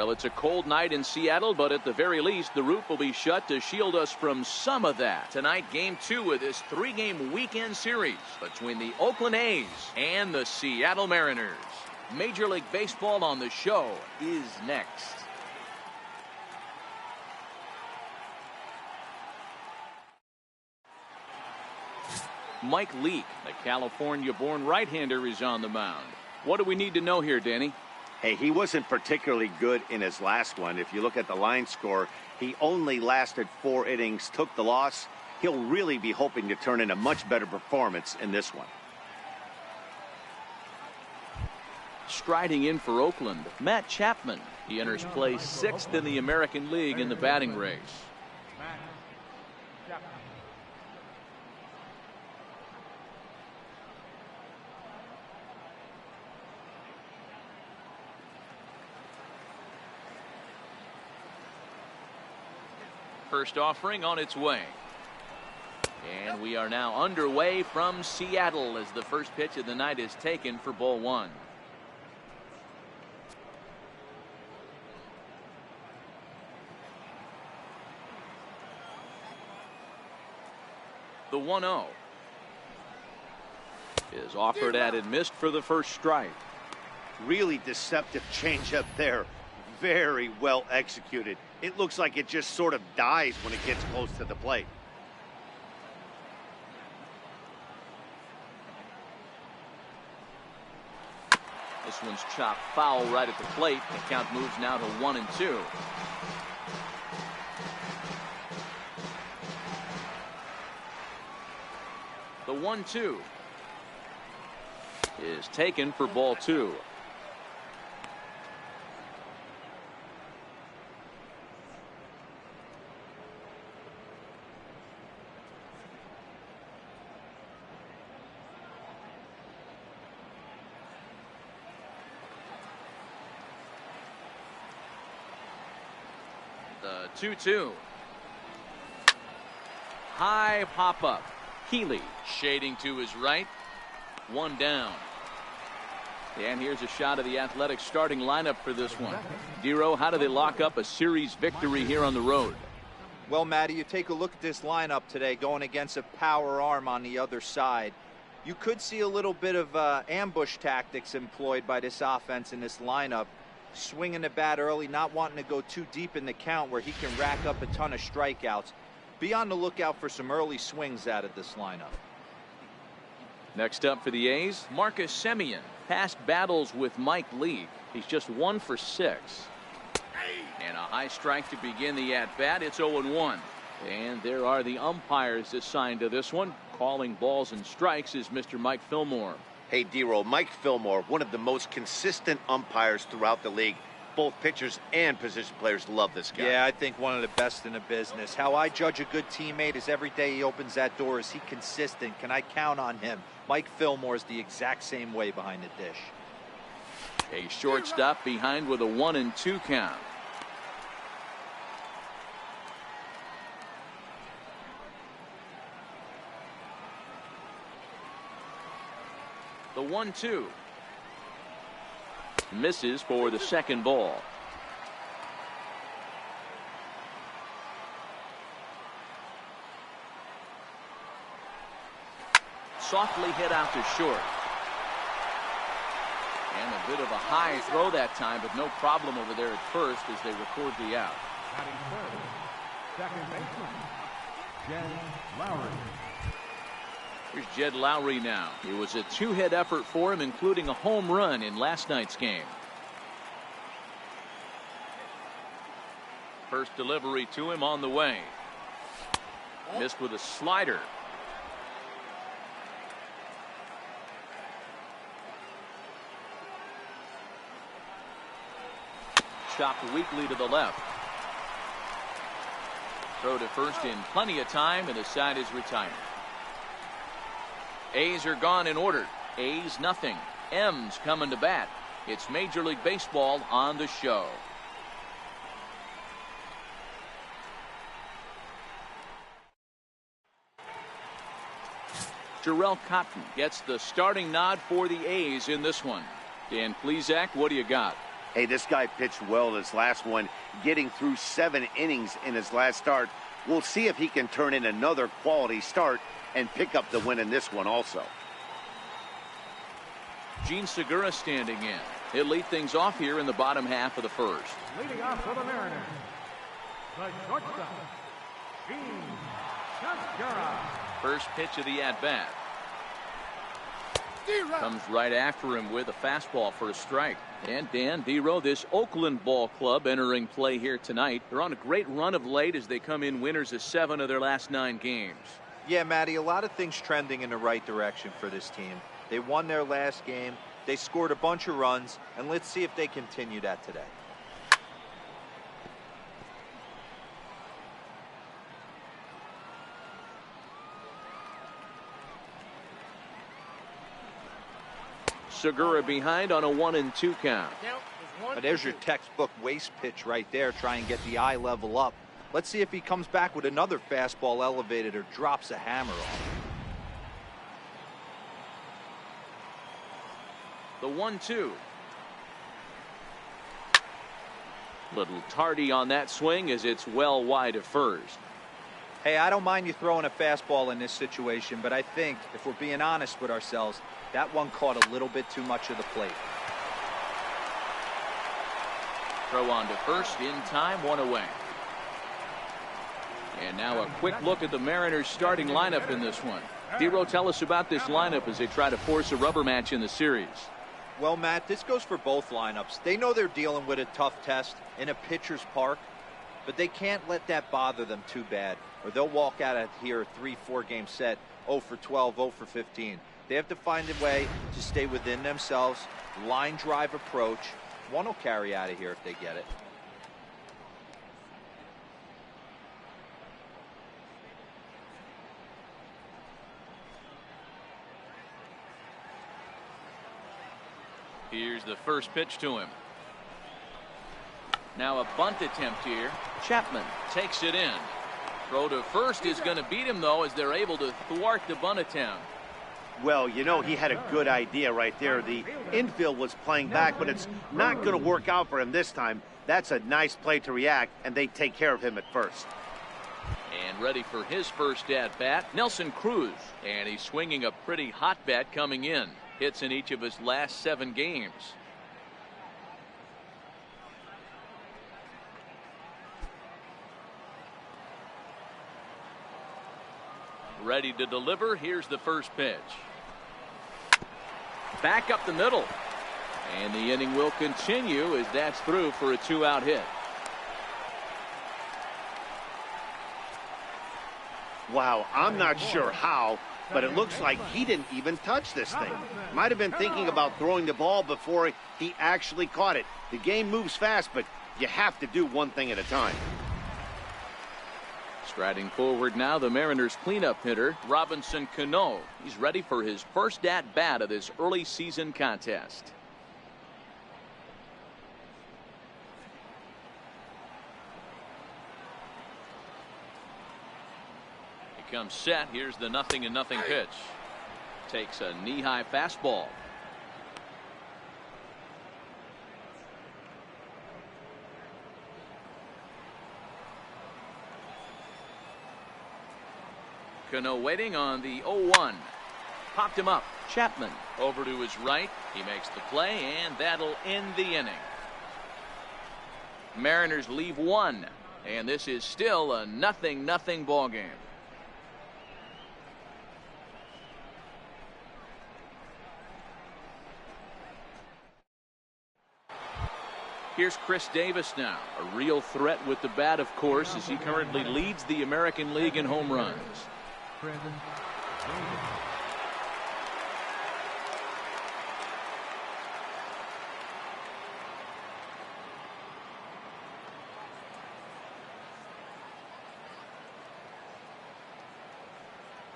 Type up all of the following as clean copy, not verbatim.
Well, it's a cold night in Seattle, but at the very least, the roof will be shut to shield us from some of that. Tonight, Game 2 of this 3-game weekend series between the Oakland A's and the Seattle Mariners. Major League Baseball on the show is next. Mike Leake, the California-born right-hander, is on the mound. What do we need to know here, Danny? Hey, he wasn't particularly good in his last one. If you look at the line score, he only lasted 4 innings, took the loss. He'll really be hoping to turn in a much better performance in this one. Striding in for Oakland, Matt Chapman. He enters play 6th in the American League in the batting race. First offering on its way. And we are now underway from Seattle as the first pitch of the night is taken for ball 1. The 1-0 is offered at and missed for the first strike. Really deceptive changeup there. Very well executed. It looks like it just sort of dies when it gets close to the plate. This one's chopped foul right at the plate. The count moves now to 1-2. The 1-2 is taken for ball 2. The 2-2. High pop-up. Healy shading to his right. 1 down. And here's a shot of the Athletics starting lineup for this one. Dero, how do they lock up a series victory here on the road? Well, Matty, you take a look at this lineup today going against a power arm on the other side. You could see a little bit of ambush tactics employed by this offense in this lineup. Swinging the bat early, not wanting to go too deep in the count where he can rack up a ton of strikeouts. Be on the lookout for some early swings out of this lineup. Next up for the A's, Marcus Semien. Past battles with Mike Leake. He's just 1 for 6. And a high strike to begin the at-bat. It's 0-1. And there are the umpires assigned to this one. Calling balls and strikes is Mr. Mike Fillmore. Hey, D-Roll, Mike Fillmore, one of the most consistent umpires throughout the league. Both pitchers and position players love this guy. Yeah, I think one of the best in the business. How I judge a good teammate is every day he opens that door. Is he consistent? Can I count on him? Mike Fillmore is the exact same way behind the dish. A shortstop behind with a 1-2 count. The 1-2 misses for the second ball. Softly hit out to short. And a bit of a high throw that time, but no problem over there at first as they record the out. Second baseman, Jed Lowry. Here's Jed Lowry now. It was a 2-hit effort for him, including a home run in last night's game. First delivery to him on the way. Missed with a slider. Chopped weakly to the left. Throw to first in plenty of time, and the side is retired. A's are gone in order. A's nothing. M's coming to bat. It's Major League Baseball on the show. Jarrell Cotton gets the starting nod for the A's in this one. Dan Plesac, what do you got? Hey, this guy pitched well this last one, getting through 7 innings in his last start. We'll see if he can turn in another quality start and pick up the win in this one also. Gene Segura standing in. He'll lead things off here in the bottom half of the first. Leading off for the Mariners, the shortstop, Gene Segura. First pitch of the at-bat. Comes right after him with a fastball for a strike. And Dan Dero, this Oakland ball club entering play here tonight. They're on a great run of late as they come in winners of 7 of their last 9 games. Yeah, Matty, a lot of things trending in the right direction for this team. They won their last game. They scored a bunch of runs, and let's see if they continue that today. Segura behind on a 1-2 count. But there's your textbook waste pitch right there. Try and get the eye level up. Let's see if he comes back with another fastball elevated or drops a hammer off. The 1-2. Little tardy on that swing as it's well wide of first. Hey, I don't mind you throwing a fastball in this situation, but I think, if we're being honest with ourselves, that one caught a little bit too much of the plate. Throw on to first in time, 1 away. And now a quick look at the Mariners starting lineup in this one. Dero, tell us about this lineup as they try to force a rubber match in the series. Well, Matt, this goes for both lineups. They know they're dealing with a tough test in a pitcher's park, but they can't let that bother them too bad, or they'll walk out of here a 3-4 game set, 0 for 12, 0 for 15. They have to find a way to stay within themselves, line drive approach. One will carry out of here if they get it. Here's the first pitch to him. Now a bunt attempt here. Chapman takes it in. Throw to first is going to beat him, though, as they're able to thwart the bunt attempt. Well, you know, he had a good idea right there. The infield was playing back, but it's not going to work out for him this time. That's a nice play to react, and they take care of him at first. And ready for his first at-bat, Nelson Cruz. And he's swinging a pretty hot bat coming in. Hits in each of his last 7 games. Ready to deliver. Here's the first pitch. Back up the middle. And the inning will continue as that's through for a 2-out hit. Wow, I'm not sure how, but it looks like he didn't even touch this thing. Might have been thinking about throwing the ball before he actually caught it. The game moves fast, but you have to do one thing at a time. Striding forward now, the Mariners cleanup hitter, Robinson Cano. He's ready for his first at-bat of this early season contest. He comes set. Here's the 0-0 pitch. Takes a knee-high fastball. Cano waiting on the 0-1. Popped him up. Chapman over to his right. He makes the play, and that'll end the inning. Mariners leave 1, and this is still a 0-0 ball game. Here's Chris Davis now, a real threat with the bat, of course, as he currently leads the American League in home runs.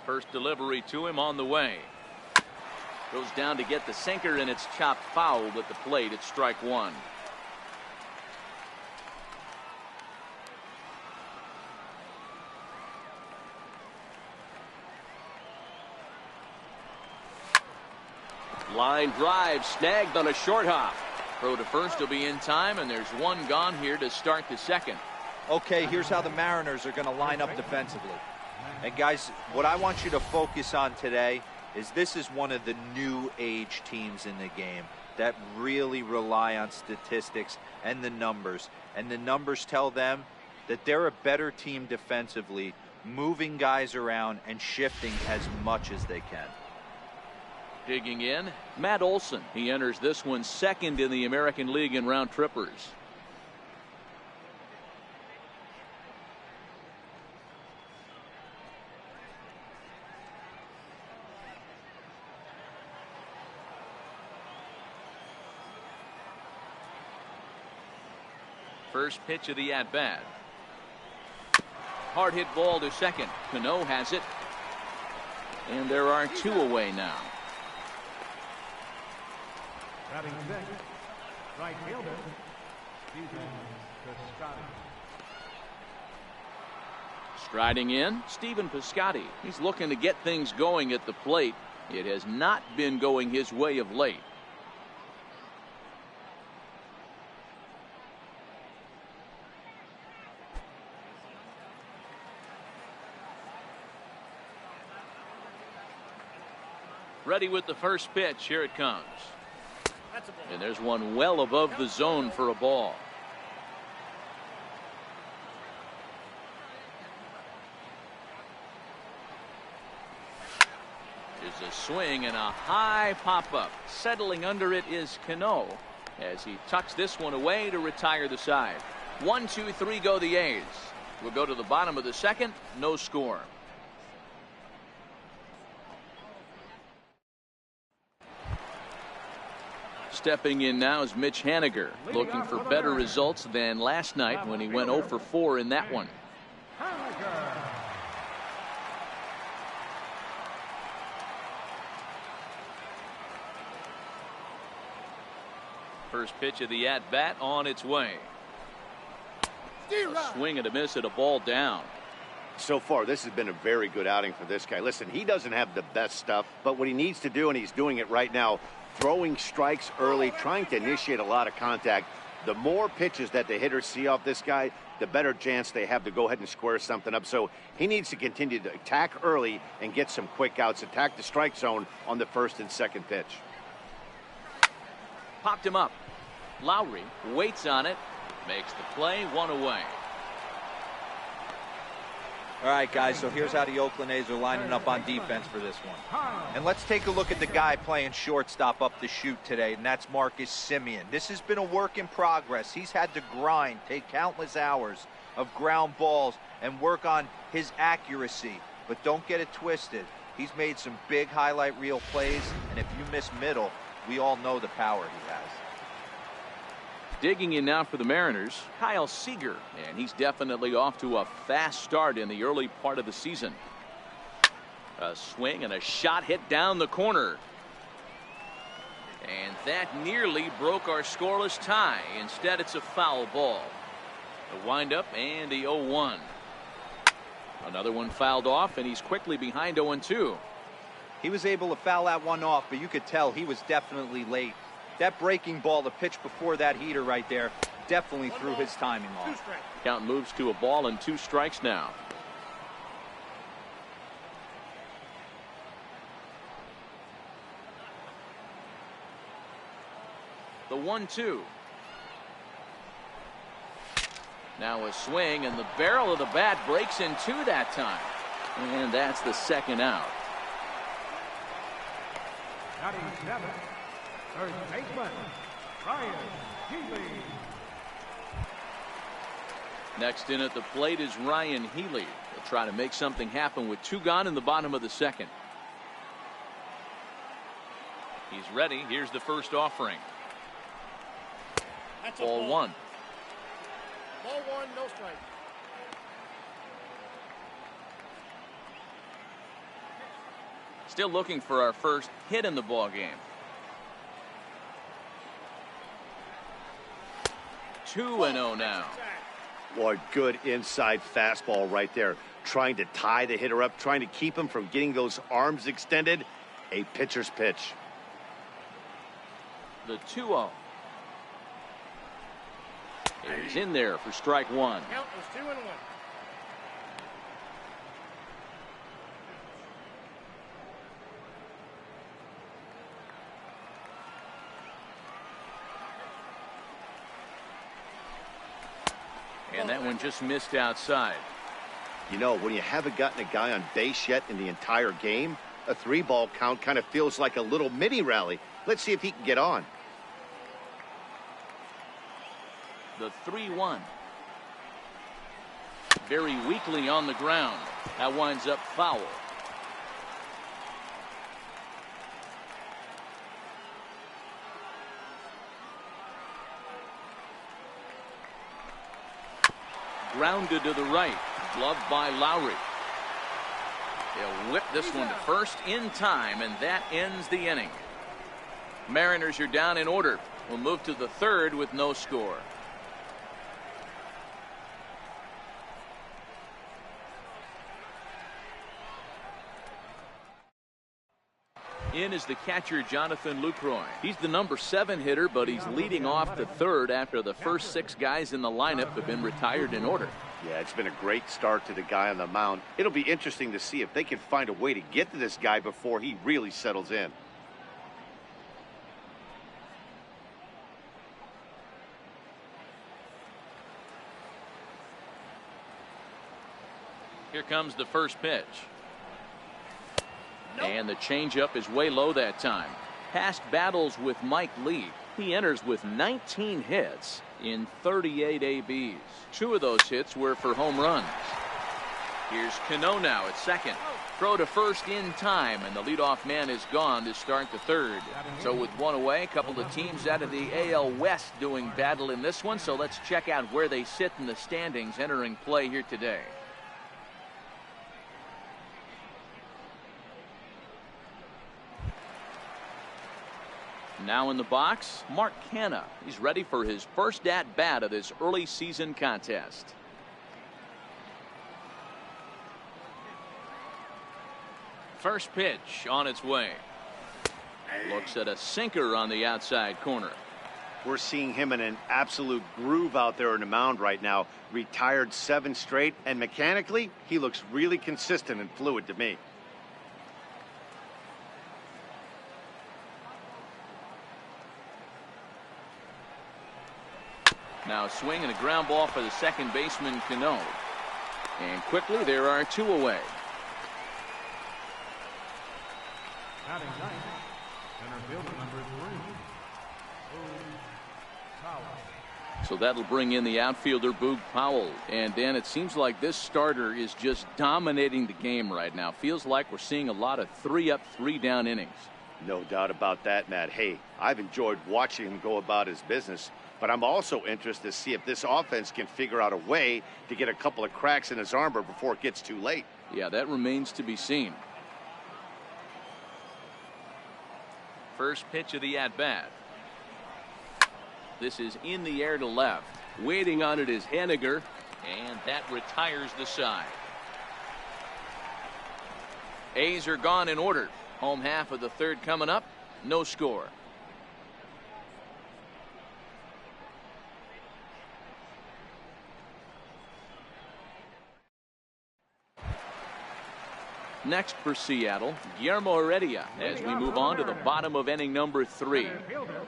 First delivery to him on the way. Goes down to get the sinker, and it's chopped foul at the plate. It's strike 1. Line drive snagged on a short hop. Throw to first will be in time, and there's one gone here to start the second. Okay, here's how the Mariners are going to line up defensively. And guys, what I want you to focus on today is this is one of the new age teams in the game that really rely on statistics and the numbers. And the numbers tell them that they're a better team defensively, moving guys around and shifting as much as they can. Digging in, Matt Olson. He enters this one second in the American League in round trippers. First pitch of the at-bat. Hard hit ball to second. Cano has it. And there are two away now. Batting sixth, right fielder, Stephen Piscotty. Striding in, Stephen Piscotty. He's looking to get things going at the plate. It has not been going his way of late. Ready with the first pitch. Here it comes. And there's one well above the zone for a ball. There's a swing and a high pop-up. Settling under it is Cano as he tucks this one away to retire the side. 1, 2, 3 go the A's. We'll go to the bottom of the second. No score. Stepping in now is Mitch Haniger, looking for better results than last night when he went 0 for 4 in that one. First pitch of the at-bat on its way. A swing and a miss at a ball down. So far, this has been a very good outing for this guy. Listen, he doesn't have the best stuff, but what he needs to do, and he's doing it right now, throwing strikes early, trying to initiate a lot of contact. The more pitches that the hitters see off this guy, the better chance they have to go ahead and square something up. So he needs to continue to attack early and get some quick outs, attack the strike zone on the first and second pitch. Popped him up. Lowry waits on it, makes the play, one away. All right, guys, so here's how the Oakland A's are lining up on defense for this one. And let's take a look at the guy playing shortstop up the chute today, and that's Marcus Semien. This has been a work in progress. He's had to grind, take countless hours of ground balls, and work on his accuracy. But don't get it twisted. He's made some big highlight reel plays, and if you miss middle, we all know the power he has. Digging in now for the Mariners, Kyle Seager, and he's definitely off to a fast start in the early part of the season. A swing and a shot hit down the corner. And that nearly broke our scoreless tie. Instead, it's a foul ball. The windup and the 0-1. Another one fouled off, and he's quickly behind 0-2. He was able to foul that one off, but you could tell he was definitely late. That breaking ball, the pitch before that heater right there, definitely threw his timing off. Count moves to a ball and 2 strikes now. The 1-2. Now a swing, and the barrel of the bat breaks in 2 that time. And that's the second out. Batting seventh, third baseman, Ryan Healy. Next in at the plate is Ryan Healy. He'll try to make something happen with 2 gone in the bottom of the second. He's ready. Here's the first offering. That's Ball a 1. Ball 1, no strike. Still looking for our first hit in the ball game. 2-0 now. Boy, good inside fastball right there. Trying to tie the hitter up, trying to keep him from getting those arms extended. A pitcher's pitch. The 2-0. He's in there for strike one. Count was 2-1. And that one just missed outside. You know, when you haven't gotten a guy on base yet in the entire game, a 3-ball count kind of feels like a little mini rally. Let's see if he can get on. The 3-1. Very weakly on the ground. That winds up foul. Grounded to the right. Gloved by Lowry. They'll whip this one to first in time, and that ends the inning. Mariners are down in order. We'll move to the third with no score. In is the catcher, Jonathan Lucroy. He's the number 7 hitter, but he's leading off the third after the first 6 guys in the lineup have been retired in order. Yeah, it's been a great start to the guy on the mound. It'll be interesting to see if they can find a way to get to this guy before he really settles in. Here comes the first pitch. And the changeup is way low that time. Past battles with Mike Lee. He enters with 19 hits in 38 ABs. 2 of those hits were for home runs. Here's Kanal now at second. Throw to first in time, and the leadoff man is gone to start the third. So with one away, a couple of teams out of the AL West doing battle in this one. So let's check out where they sit in the standings entering play here today. Now in the box, Mark Canha. He's ready for his first at-bat of this early season contest. First pitch on its way. Looks at a sinker on the outside corner. We're seeing him in an absolute groove out there in the mound right now. Retired 7 straight, and mechanically, he looks really consistent and fluid to me. Now a swing and a ground ball for the second baseman, Kanal. And quickly there are 2 away. Batting ninth, center fielder number 3, Powell. So that'll bring in the outfielder, Boog Powell. And Dan, it seems like this starter is just dominating the game right now. Feels like we're seeing a lot of 3-up, 3-down innings. No doubt about that, Matt. Hey, I've enjoyed watching him go about his business, but I'm also interested to see if this offense can figure out a way to get a couple of cracks in his armor before it gets too late. Yeah, that remains to be seen. First pitch of the at-bat. This is in the air to left. Waiting on it is Henniger, and that retires the side. A's are gone in order. Home half of the third coming up. No score. Next for Seattle, Guillermo Heredia, as we move on to the bottom of inning number 3. Center fielder,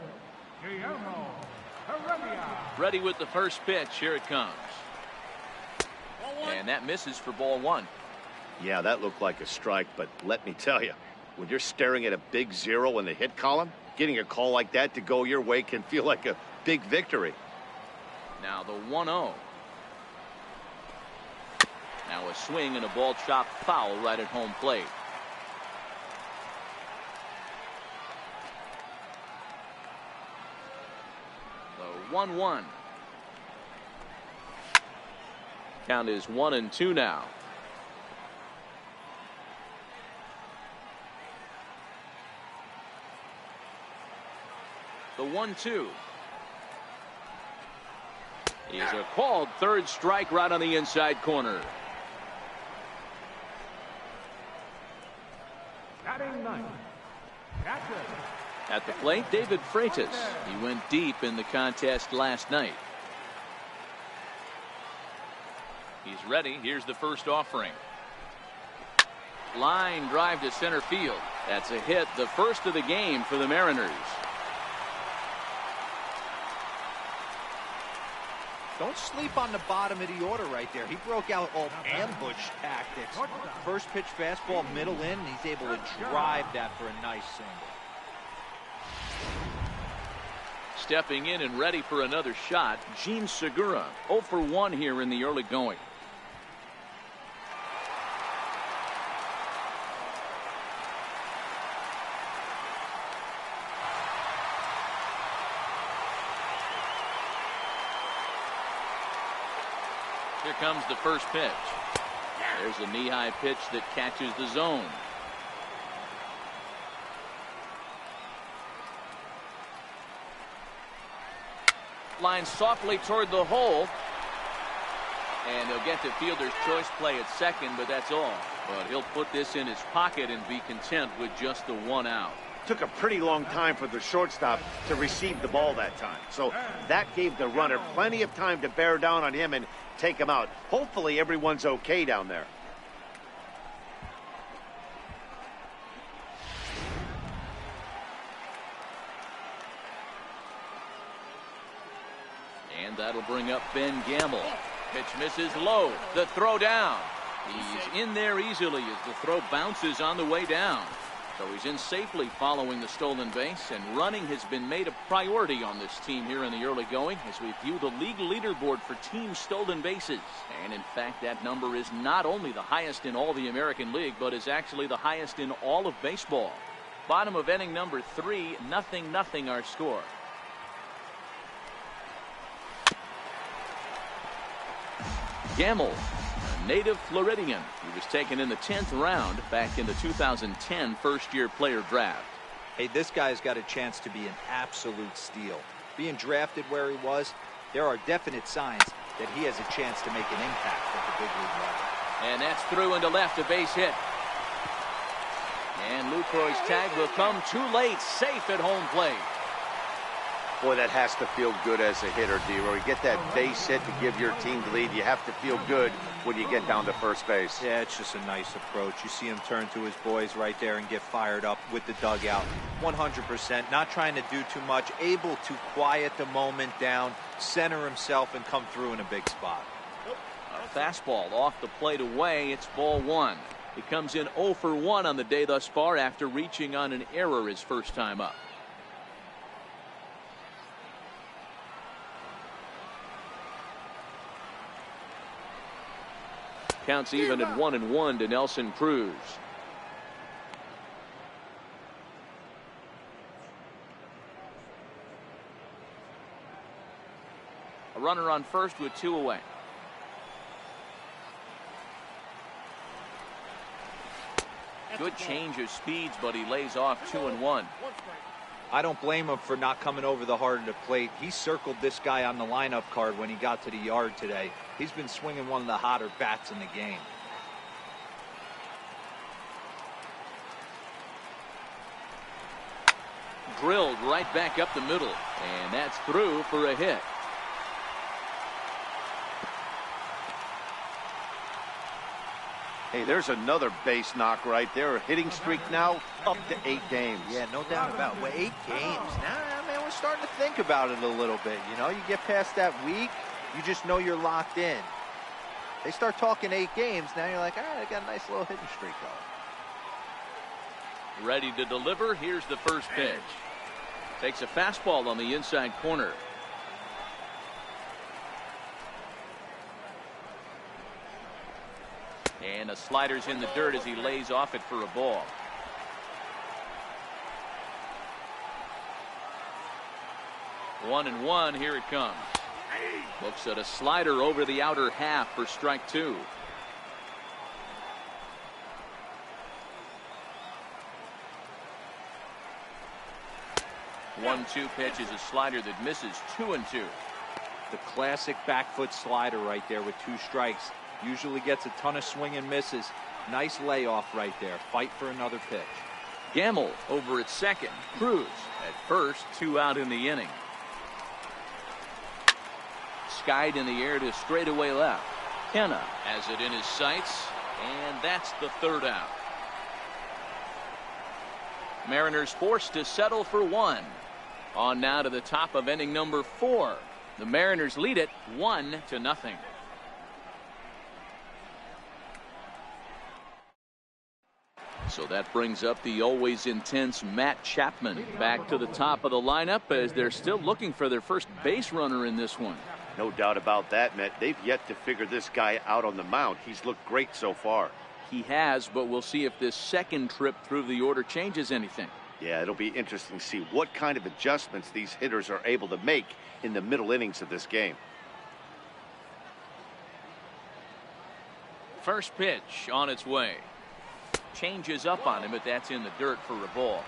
Guillermo Heredia. Ready with the first pitch. Here it comes. And that misses for ball 1. Yeah, that looked like a strike, but let me tell you, when you're staring at a big 0 in the hit column, getting a call like that to go your way can feel like a big victory. Now the 1-0. Now a swing and a ball chopped foul right at home plate. The 1-1. Count is 1-2 now. The 1-2 is a called third strike right on the inside corner. Batting ninth, catcher. At the plate, David Freitas. He went deep in the contest last night. He's ready. Here's the first offering. Line drive to center field. That's a hit, the first of the game for the Mariners. Don't sleep on the bottom of the order right there. He broke out all ambush tactics. First pitch fastball, middle in, and he's able to drive that for a nice single. Stepping in and ready for another shot, Gene Segura, 0 for 1 here in the early going. Here comes the first pitch. There's a knee-high pitch that catches the zone. Line softly toward the hole. And he'll get the fielder's choice play at second, but that's all. But he'll put this in his pocket and be content with just the 1 out. Took a pretty long time for the shortstop to receive the ball that time. So that gave the runner plenty of time to bear down on him and take him out. Hopefully everyone's okay down there. And that'll bring up Ben Gamble. Pitch misses low. The throw down. He's in there easily as the throw bounces on the way down. So he's in safely following the stolen base, and running has been made a priority on this team here in the early going as we view the league leaderboard for team stolen bases. And in fact, that number is not only the highest in all the American League, but is actually the highest in all of baseball. Bottom of inning number 3, 0-0 our score. Gamble, a native Floridian. He was taken in the 10th round back in the 2010 first-year player draft. Hey, this guy's got a chance to be an absolute steal. Being drafted where he was, there are definite signs that he has a chance to make an impact at the big league level. And that's through into left, a base hit. And Lucroy's tag will come too late, safe at home plate. Boy, that has to feel good as a hitter, D-Roy. You get that base hit to give your team the lead. You have to feel good when you get down to first base. Yeah, it's just a nice approach. You see him turn to his boys right there and get fired up with the dugout. 100%, not trying to do too much, able to quiet the moment down, center himself, and come through in a big spot. A fastball off the plate away. It's ball 1. He comes in 0 for 1 on the day thus far after reaching on an error his first time up. Counts even at 1-1 to Nelson Cruz. A runner on first with 2 away. Good change of speeds, but he lays off 2-1. I don't blame him for not coming over the heart of the plate. He circled this guy on the lineup card when he got to the yard today. He's been swinging one of the hotter bats in the game. Drilled right back up the middle, and that's through for a hit. Hey, there's another base knock right there. A hitting streak now up to 8 games. Yeah, no doubt about it. Well, 8 games. Now, man, we're starting to think about it a little bit. You know, you get past that week, you just know you're locked in. They start talking 8 games, now you're like, all right, I got a nice little hitting streak going. Ready to deliver. Here's the first pitch. Takes a fastball on the inside corner. And a slider's in the dirt as he lays off it for a ball. One and one, here it comes. Looks at a slider over the outer half for strike 2. One-two pitch is a slider that misses 2-2. The classic back foot slider right there with 2 strikes. Usually gets a ton of swing and misses. Nice layoff right there. Fight for another pitch. Gamble over at second. Cruz at first. 2 out in the inning. Skied in the air to straightaway left. Henna has it in his sights, and that's the third out. Mariners forced to settle for one. On now to the top of inning number 4. The Mariners lead it 1-0. So that brings up the always intense Matt Chapman back to the top of the lineup as they're still looking for their first base runner in this one. No doubt about that, Matt. They've yet to figure this guy out on the mound. He's looked great so far. He has, but we'll see if this second trip through the order changes anything. Yeah, it'll be interesting to see what kind of adjustments these hitters are able to make in the middle innings of this game. First pitch on its way. Changes up on him, but that's in the dirt for a ball.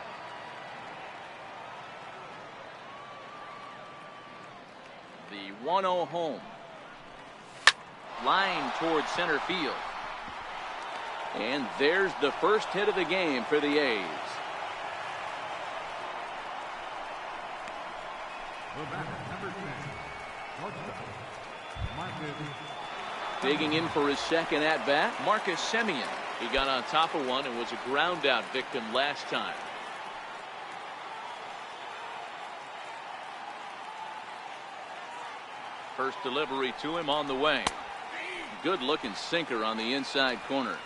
The 1-0 home. Line towards center field. And there's the first hit of the game for the A's. Digging in for his second at bat, Marcus Semien. He got on top of one and was a ground out victim last time. First delivery to him on the way. Good looking sinker on the inside corner.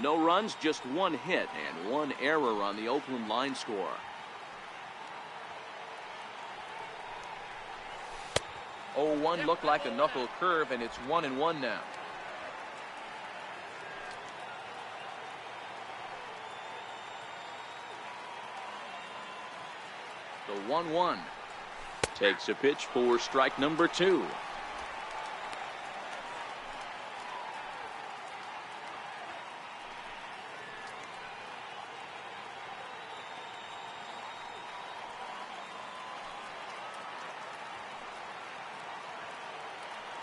No runs, just one hit and one error on the Oakland line score. Oh, 1 looked like a knuckle curve, and it's 1-1 now. The 1-1 takes a pitch for strike number 2.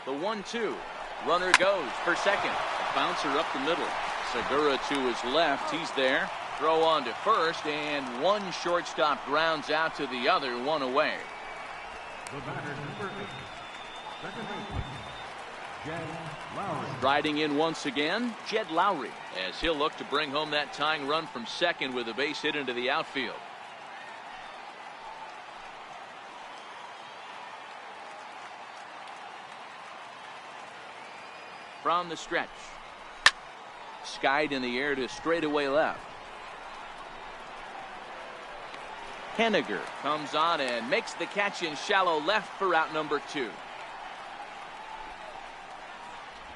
The 1-2. Runner goes for second. A bouncer up the middle. Segura to his left. He's there. Throw on to first, and one shortstop grounds out to the other, one away. The batter, number 8, second baseman, Jed Lowry. Riding in once again, Jed Lowry, as he'll look to bring home that tying run from second with a base hit into the outfield. From the stretch. Skied in the air to straightaway left. Henniger comes on and makes the catch in shallow left for out number 2.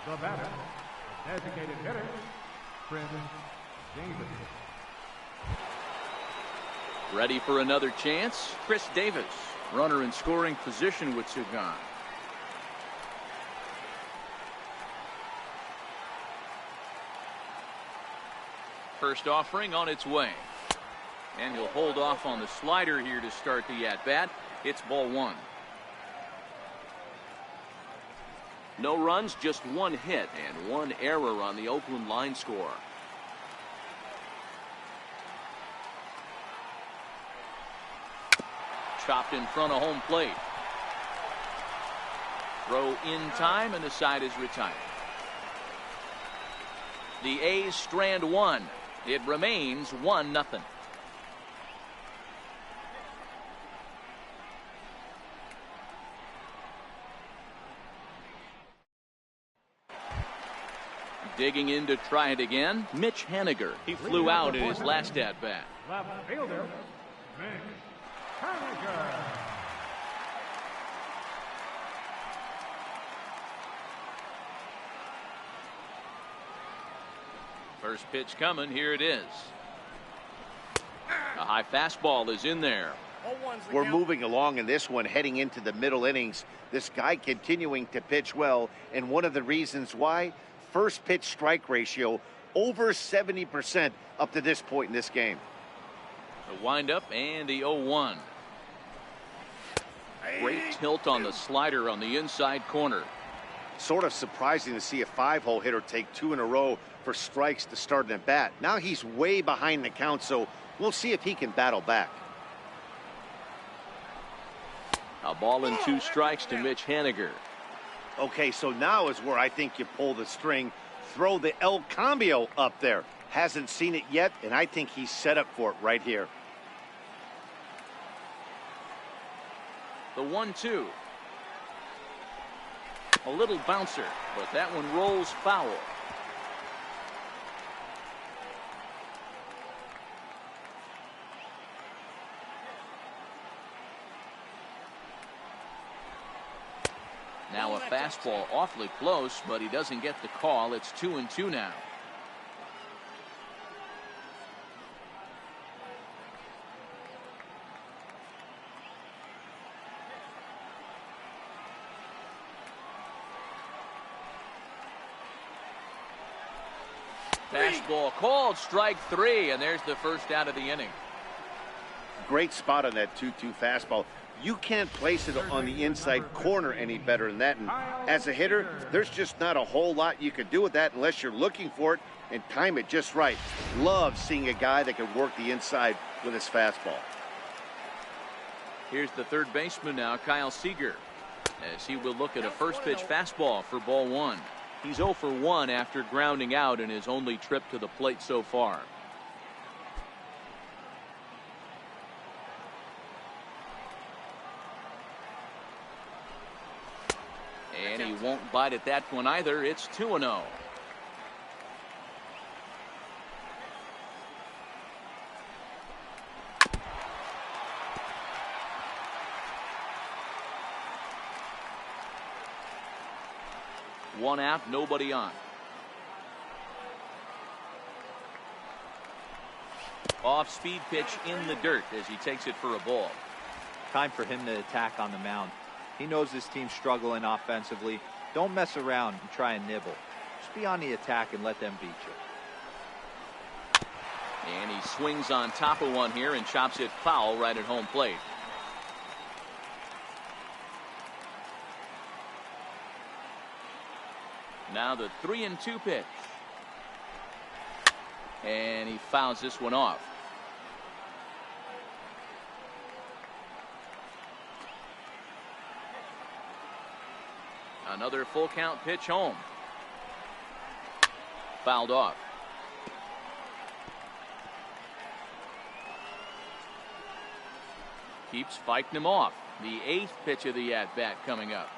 The batter, designated hitter, Chris Davis. Ready for another chance, Chris Davis. Runner in scoring position with 2 gone. First offering on its way. And he'll hold off on the slider here to start the at-bat. It's ball 1. No runs, just one hit and one error on the Oakland line score. Chopped in front of home plate. Throw in time, and the side is retired. The A's strand 1. It remains 1-0. Digging in to try it again, Mitch Henniger. He flew out in his last at-bat. Left fielder, Mitch Henniger. First pitch coming, here it is. A high fastball is in there. We're moving along in this one, heading into the middle innings. This guy continuing to pitch well, and one of the reasons why, first pitch strike ratio over 70% up to this point in this game. The windup and the 0-1. Great tilt on the slider on the inside corner. Sort of surprising to see a 5-hole hitter take 2 in a row for strikes to start an at bat. Now he's way behind the count, so we'll see if he can battle back. A ball and 2 strikes to Mitch Haniger. Okay, so now is where I think you pull the string. Throw the El Cambio up there. Hasn't seen it yet, and I think he's set up for it right here. The 1-2. A little bouncer, but that one rolls foul. Now a fastball awfully close, but he doesn't get the call. It's 2-2 now. Fastball called, strike 3, and there's the first out of the inning. Great spot on that 2-2 fastball. You can't place it on the inside corner any better than that. And as a hitter, there's just not a whole lot you can do with that unless you're looking for it and time it just right. Love seeing a guy that can work the inside with his fastball. Here's the third baseman now, Kyle Seager, as he will look at a first pitch fastball for ball 1. He's 0 for 1 after grounding out in his only trip to the plate so far. And he won't bite at that one either. It's 2-0. One out, nobody on. Off speed pitch in the dirt as he takes it for a ball. Time for him to attack on the mound. He knows his team's struggling offensively. Don't mess around and try and nibble. Just be on the attack and let them beat you. And he swings on top of one here and chops it foul right at home plate. Now the 3-2 pitch. And he fouls this one off. Another full count pitch home. Fouled off. Keeps fighting him off. The 8th pitch of the at-bat coming up.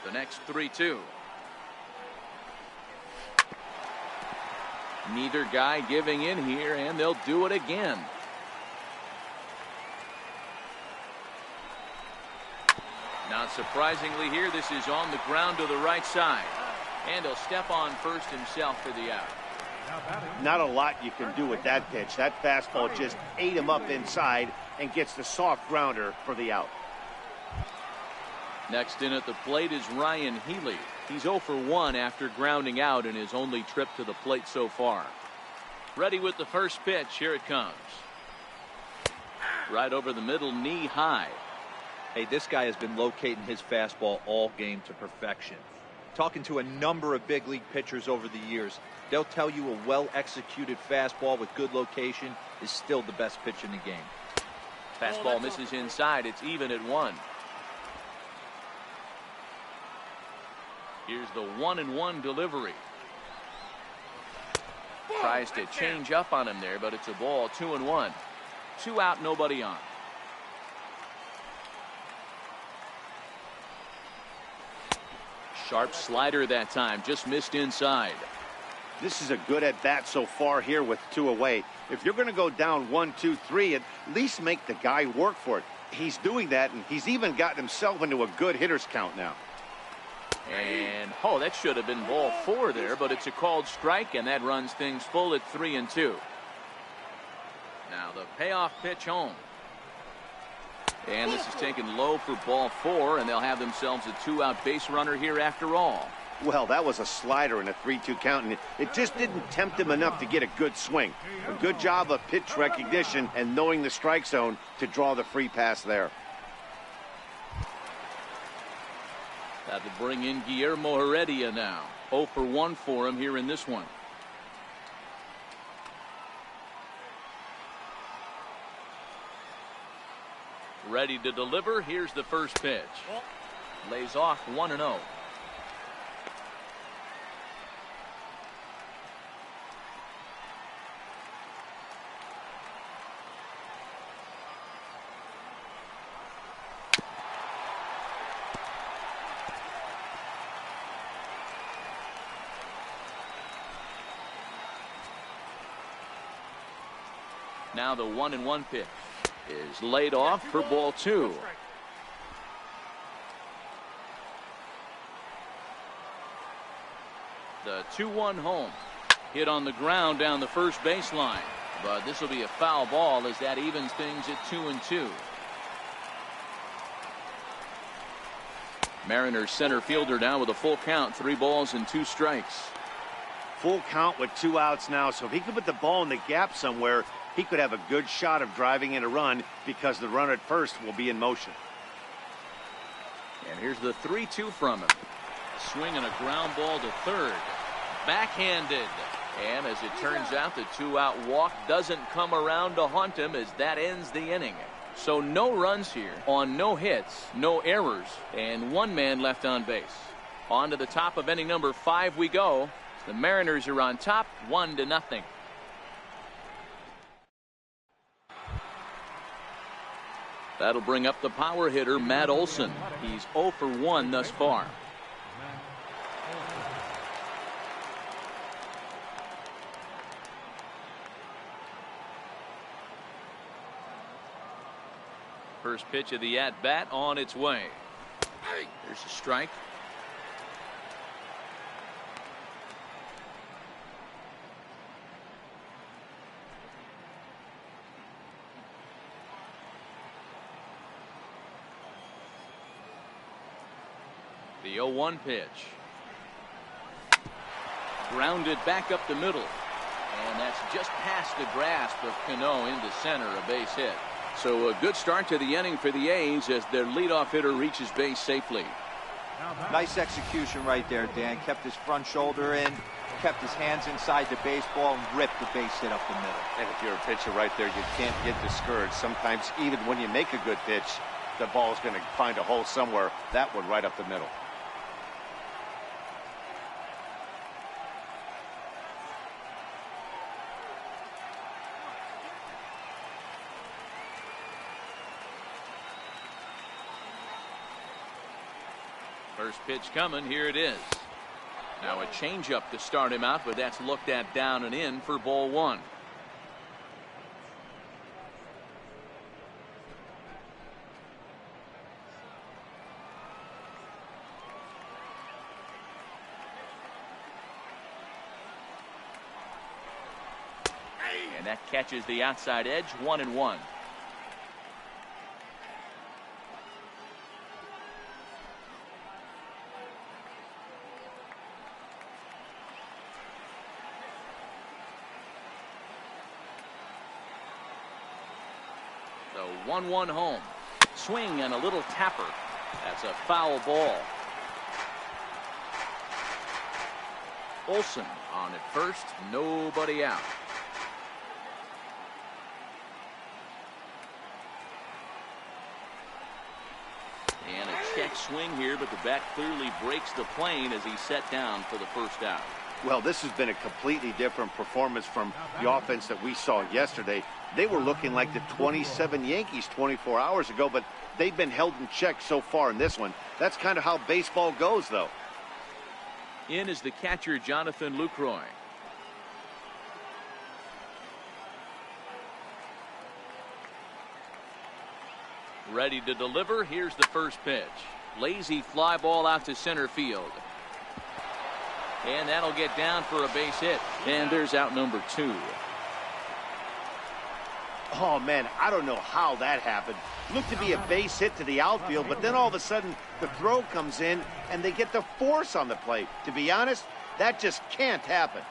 The next 3-2. Neither guy giving in here, and they'll do it again. Not surprisingly here, this is on the ground to the right side. And he'll step on first himself for the out. Not a lot you can do with that pitch. That fastball just ate him up inside and gets the soft grounder for the out. Next in at the plate is Ryan Healy. He's 0 for 1 after grounding out in his only trip to the plate so far. Ready with the first pitch. Here it comes. Right over the middle, knee high. Hey, this guy has been locating his fastball all game to perfection. Talking to a number of big league pitchers over the years, they'll tell you a well-executed fastball with good location is still the best pitch in the game. Fastball misses inside. It's even at 1. Here's the 1-1 delivery. Tries to change up on him there, but it's a ball. 2-1. 2 out, nobody on. Sharp slider that time, just missed inside. This is a good at bat so far here with 2 away. If you're going to go down 1-2-3, at least make the guy work for it. He's doing that, and he's even gotten himself into a good hitter's count now. And oh, that should have been ball 4 there, but it's a called strike, and that runs things full at 3-2. Now the payoff pitch home. And this is taken low for ball 4, and they'll have themselves a 2-out base runner here after all. Well, that was a slider in a 3-2 count, and it just didn't tempt him enough to get a good swing. A good job of pitch recognition and knowing the strike zone to draw the free pass there. That will bring in Guillermo Heredia now. 0 for 1 for him here in this one. Ready to deliver. Here's the first pitch. Lays off 1-0. Now the 1-1 pitch is laid off for ball 2. The 2-1 home. Hit on the ground down the first baseline. But this will be a foul ball as that evens things at 2-2. Mariners center fielder now with a full count. 3 balls and 2 strikes. Full count with 2 outs now, so if he could put the ball in the gap somewhere, he could have a good shot of driving in a run because the runner at first will be in motion. And here's the 3-2 from him. Swinging a ground ball to third. Backhanded. And as it turns out, the 2-out walk doesn't come around to haunt him as that ends the inning. So no runs here on no hits, no errors, and 1 man left on base. On to the top of inning number 5 we go. The Mariners are on top 1-0. That'll bring up the power hitter, Matt Olson. He's 0 for 1 thus far. First pitch of the at-bat on its way. There's a strike. The 0-1 pitch. Grounded back up the middle. And that's just past the grasp of Cano into center, a base hit. So a good start to the inning for the A's as their leadoff hitter reaches base safely. Nice execution right there, Dan. Kept his front shoulder in, kept his hands inside the baseball, and ripped the base hit up the middle. And if you're a pitcher right there, you can't get discouraged. Sometimes even when you make a good pitch, the ball's going to find a hole somewhere. That one right up the middle. First pitch coming. Here it is. Now a changeup to start him out, but that's looked at down and in for ball 1. And that catches the outside edge. 1-1. The 1-1 home. Swing and a little tapper. That's a foul ball. Olson on at first. Nobody out. And a check swing here, but the bat clearly breaks the plane as he's set down for the first out. Well, this has been a completely different performance from the offense that we saw yesterday. They were looking like the 27 Yankees 24 hours ago, but they've been held in check so far in this one. That's kind of how baseball goes, though. In is the catcher, Jonathan Lucroy. Ready to deliver. Here's the first pitch. Lazy fly ball out to center field. And that'll get down for a base hit. And there's out number 2. Oh, man, I don't know how that happened. Looked to be a base hit to the outfield, but then all of a sudden the throw comes in and they get the force on the plate. To be honest, that just can't happen.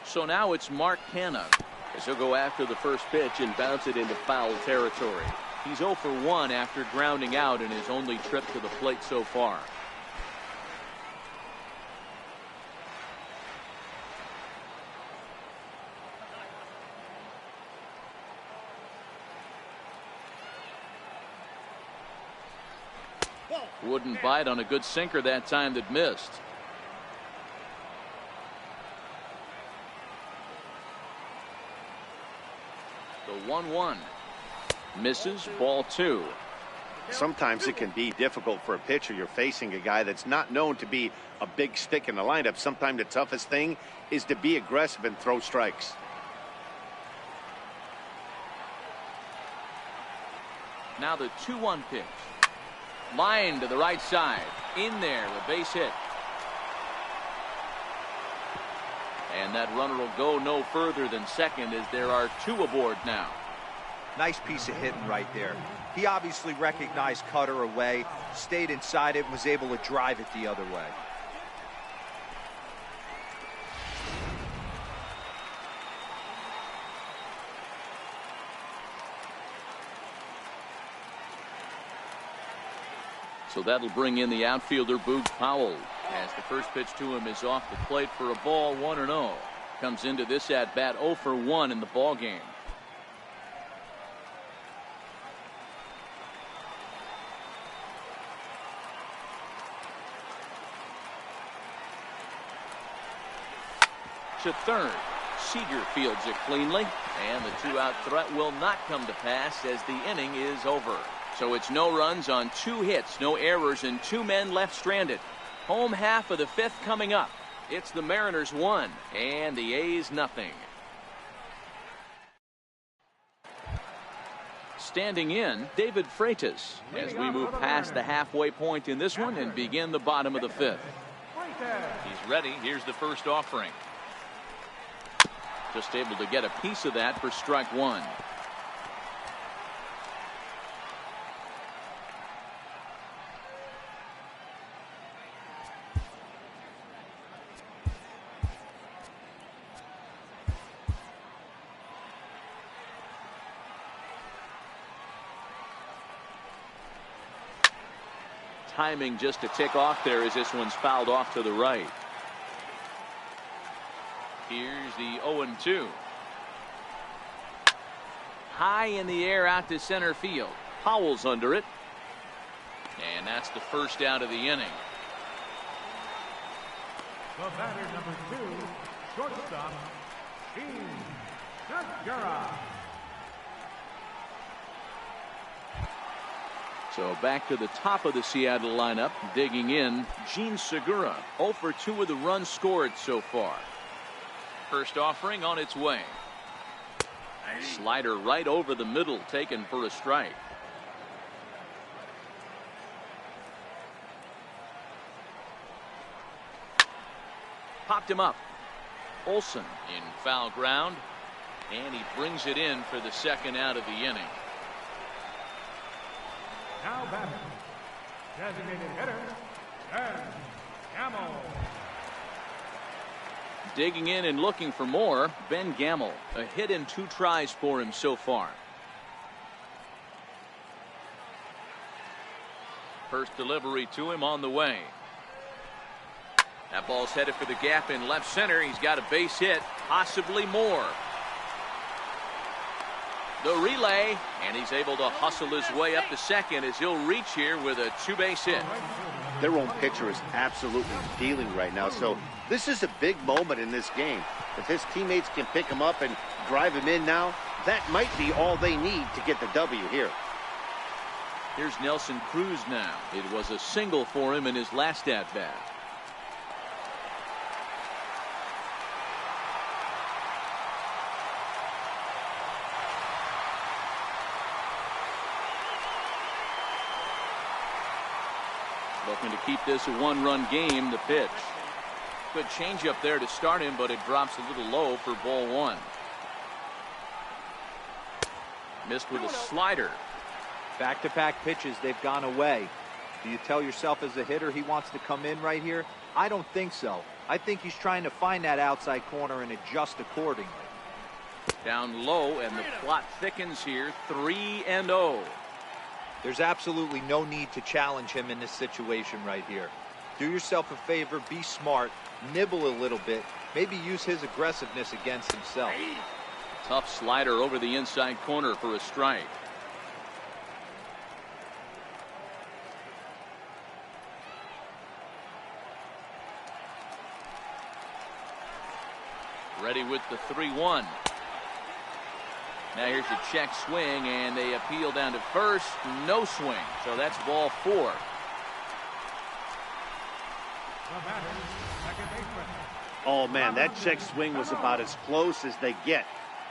So now it's Mark Canna, as he'll go after the first pitch and bounce it into foul territory. He's 0 for 1 after grounding out in his only trip to the plate so far. Wouldn't bite on a good sinker that time that missed. The 1-1 misses, ball 2. Sometimes it can be difficult for a pitcher. You're facing a guy that's not known to be a big stick in the lineup. Sometimes the toughest thing is to be aggressive and throw strikes. Now the 2-1 pitch. Line to the right side. In there, a base hit. And that runner will go no further than second as there are 2 aboard now. Nice piece of hitting right there. He obviously recognized cutter away, stayed inside it, and was able to drive it the other way. So that'll bring in the outfielder Boog Powell, as the first pitch to him is off the plate for a ball, 1-0. Comes into this at bat 0 for 1 in the ball game. To third, Seager fields it cleanly, and the 2-out threat will not come to pass as the inning is over. So it's no runs on 2 hits, no errors, and 2 men left stranded. Home half of the 5th coming up. It's the Mariners 1 and the A's nothing. Standing in, David Freitas, as we move past the halfway point in this one and begin the bottom of the 5th. He's ready. Here's the first offering. Just able to get a piece of that for strike 1. Timing just to tick off there as this one's fouled off to the right. Here's the 0-2. High in the air out to center field. Powell's under it. And that's the first out of the inning. The batter, number 2, shortstop, Segura. So back to the top of the Seattle lineup, digging in, Gene Segura, 0 for 2 with the runs scored so far. First offering on its way. Slider right over the middle, taken for a strike. Popped him up. Olsen in foul ground, and he brings it in for the second out of the inning. Now batting, designated hitter, Ben Gamel. Digging in and looking for more, Ben Gamel. A hit in 2 tries for him so far. First delivery to him on the way. That ball's headed for the gap in left center. He's got a base hit, possibly more. The relay, and he's able to hustle his way up to second as he'll reach here with a 2-base hit. Their own pitcher is absolutely dealing right now, so this is a big moment in this game. If his teammates can pick him up and drive him in now, that might be all they need to get the W here. Here's Nelson Cruz now. It was a single for him in his last at-bat. Looking to keep this a 1-run game. The pitch. Good changeup there to start him, but it drops a little low for ball 1. Missed with a slider. Back-to-back pitches, they've gone away. Do you tell yourself as a hitter he wants to come in right here? I don't think so. I think he's trying to find that outside corner and adjust accordingly. Down low, and the plot thickens here. 3-0. There's absolutely no need to challenge him in this situation right here. Do yourself a favor, be smart, nibble a little bit, maybe use his aggressiveness against himself. Tough slider over the inside corner for a strike. Ready with the 3-1. Now here's a check swing, and they appeal down to first. No swing, so that's ball 4. The batter, second baseman. Oh, man, that check swing was about as close as they get.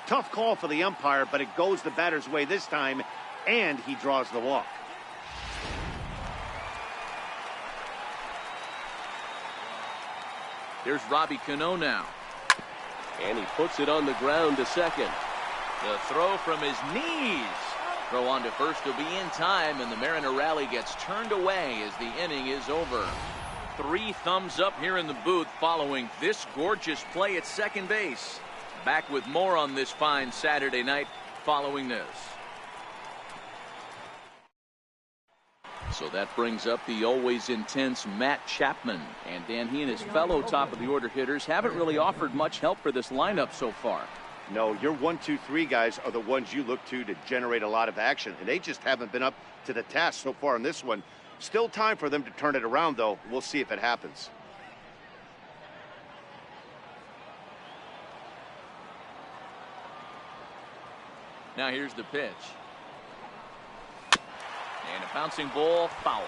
Tough call for the umpire, but it goes the batter's way this time, and he draws the walk. Here's Robbie Cano now. And he puts it on the ground to second. The throw from his knees. Throw on to first will be in time, and the Mariner rally gets turned away as the inning is over. 3 thumbs up here in the booth following this gorgeous play at second base. Back with more on this fine Saturday night following this. So that brings up the always intense Matt Chapman. And Dan, he and his fellow top of the order hitters haven't really offered much help for this lineup so far. No, your 1, 2, 3 guys are the ones you look to generate a lot of action, and they just haven't been up to the task so far in this one. Still time for them to turn it around, though. We'll see if it happens. Now here's the pitch. And a bouncing ball, foul.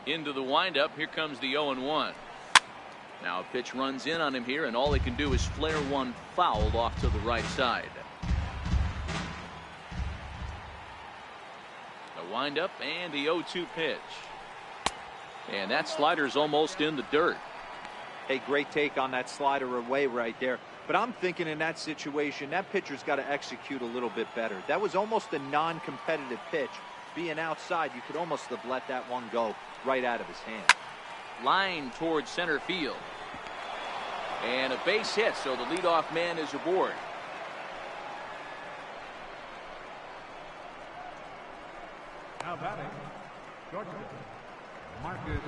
Into the windup. Here comes the 0-1. Now a pitch runs in on him here, and all he can do is flare one foul off to the right side. The windup and the 0-2 pitch. And that slider's almost in the dirt. Hey, great take on that slider away right there. But I'm thinking in that situation, that pitcher's got to execute a little bit better. That was almost a non-competitive pitch. Being outside, you could almost have let that one go right out of his hand. Line towards center field. And a base hit, so the leadoff man is aboard. Now batting, Georgia, Marcus.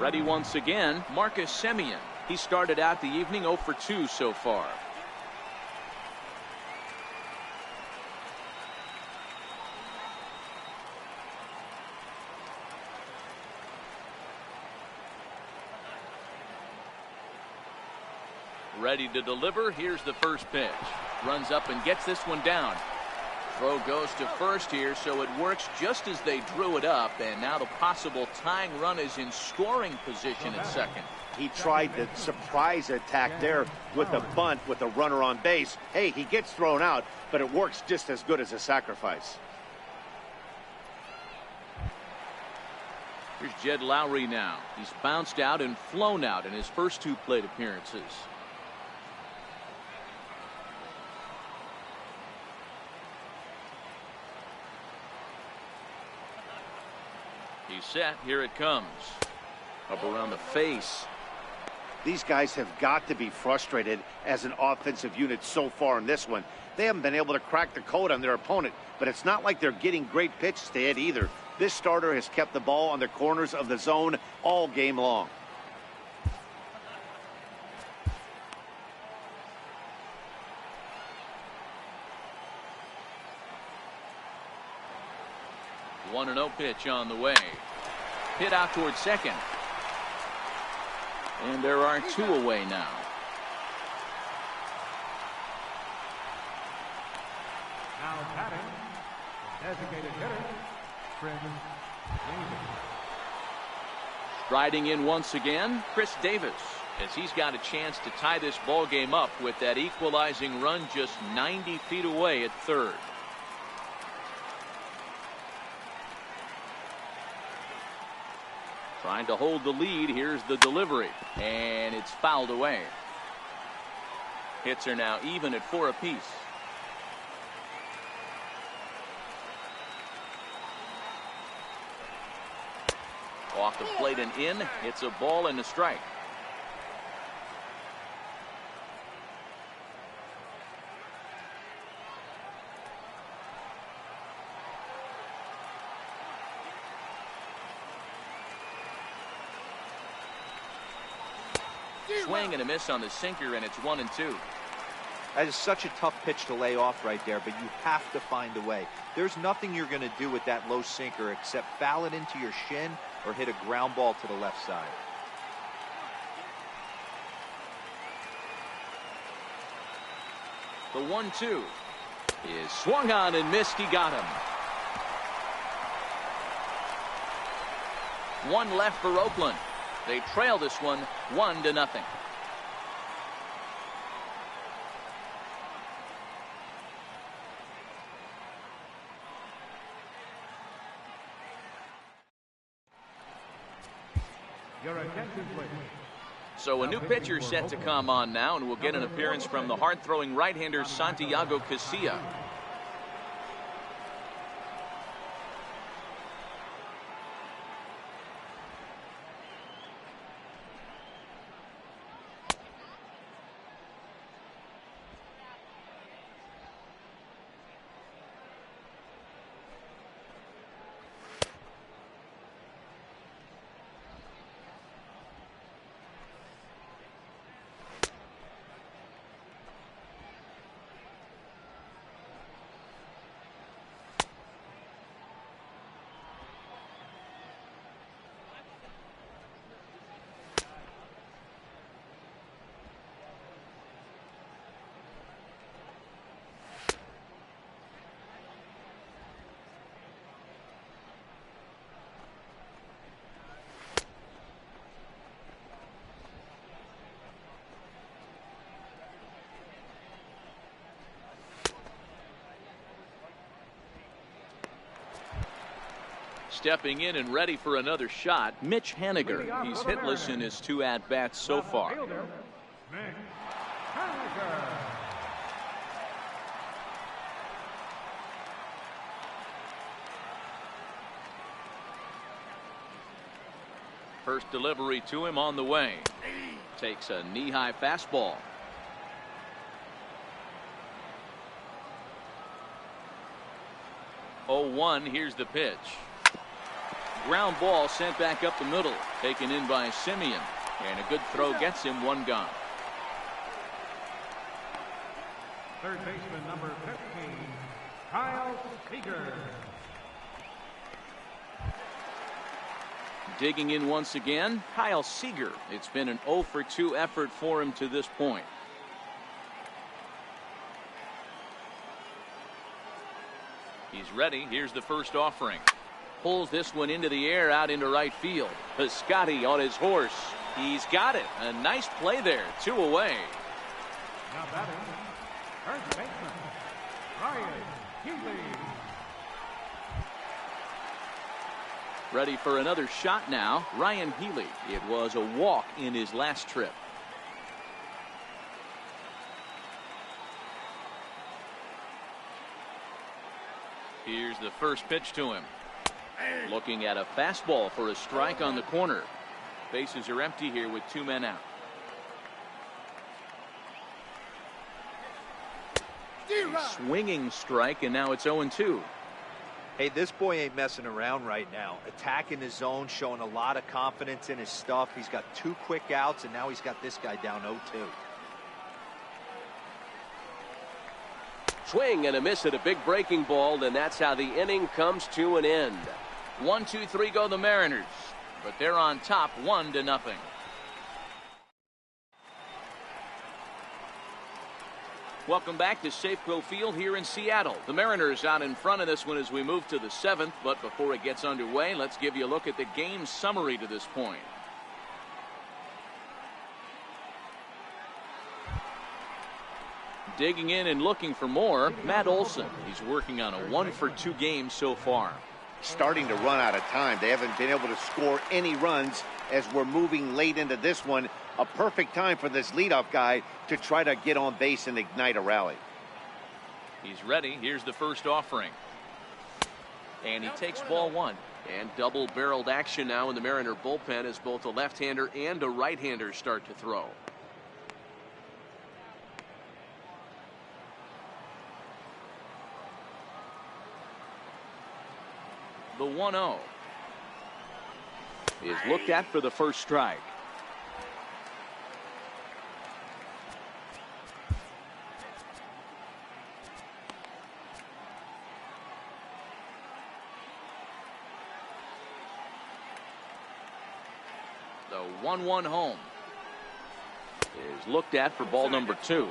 Ready once again, Marcus Semien. He started out the evening 0 for 2 so far. Ready to deliver. Here's the first pitch. Runs up and gets this one down. Throw goes to first here, so it works just as they drew it up, and now the possible tying run is in scoring position at second. He tried the surprise attack there with a bunt with a runner on base. Hey, he gets thrown out, but it works just as good as a sacrifice. Here's Jed Lowry now. He's bounced out and flown out in his first 2 plate appearances. He's set. Here it comes. Up around the face. These guys have got to be frustrated as an offensive unit so far in this one. They haven't been able to crack the code on their opponent, but it's not like they're getting great pitches to hit either. This starter has kept the ball on the corners of the zone all game long. The 1-0 pitch on the way. Hit out towards second. And there are 2 away now. Now batting, designated hitter, Chris Davis. Striding in once again, Chris Davis, as he's got a chance to tie this ball game up with that equalizing run just 90 feet away at third. Trying to hold the lead. Here's the delivery, and it's fouled away. Hits are now even at 4 apiece. Off the plate and in. It's a ball and a strike. Swing and a miss on the sinker, and it's 1-2. That is such a tough pitch to lay off right there, but you have to find a way. There's nothing you're going to do with that low sinker except foul it into your shin or hit a ground ball to the left side. The 1-2 is swung on and missed. He got him. One left for Oakland. They trail this one 1-0. Your attention, please. So a new pitcher set to come on now, and we'll get an appearance from the hard-throwing right-hander Santiago Casilla. Stepping in and ready for another shot, Mitch Haniger. He's hitless in his 2 at-bats so far. First delivery to him on the way. Takes a knee-high fastball. Oh, 1, here's the pitch. Ground ball sent back up the middle, taken in by Semien, and a good throw gets him 1 gone. Third baseman number 15, Kyle Seager. Digging in once again, Kyle Seager. It's been an 0 for 2 effort for him to this point. He's ready. Here's the first offering. Pulls this one into the air out into right field. Piscotty on his horse. He's got it. A nice play there. 2 away. Now batting, first baseman, Ryan Healy. Ready for another shot now. Ryan Healy. It was a walk in his last trip. Here's the first pitch to him. Looking at a fastball for a strike on the corner. Bases are empty here with 2 men out. Swinging strike, and now it's 0-2. Hey, this boy ain't messing around right now. Attacking his zone, showing a lot of confidence in his stuff. He's got 2 quick outs, and now he's got this guy down 0-2. Swing and a miss at a big breaking ball, and that's how the inning comes to an end. 1, 2, 3 go the Mariners, but they're on top 1-0. Welcome back to Safeco Field here in Seattle. The Mariners out in front of this one as we move to the 7th, but before it gets underway, let's give you a look at the game summary to this point. Digging in and looking for more, Matt Olson. He's working on a 1 for 2 game so far. Starting to run out of time. They haven't been able to score any runs as we're moving late into this one. A perfect time for this leadoff guy to try to get on base and ignite a rally. He's ready. Here's the first offering. And he takes ball one. And double-barreled action now in the Mariner bullpen as both a left-hander and a right-hander start to throw. The 1-0 is looked at for the first strike. The 1-1 home Is looked at for ball number 2.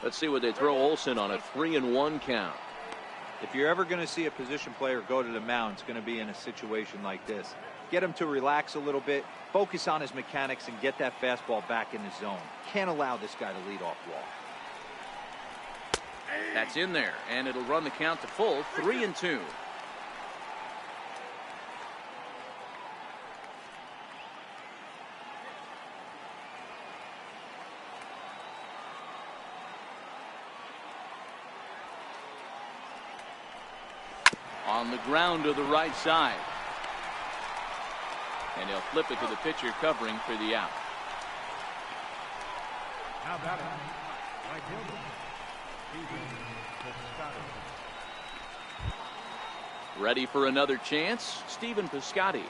Let's see what they throw Olsen on a 3-1 count. If you're ever going to see a position player go to the mound, it's going to be in a situation like this. Get him to relax a little bit, focus on his mechanics, and get that fastball back in the zone. Can't allow this guy to lead off walk. That's in there, and it'll run the count to full, 3-2. On the ground to the right side. And he'll flip it to the pitcher covering for the out. Now batting, right fielder, Spielen. Ready for another chance, Stephen Piscotty.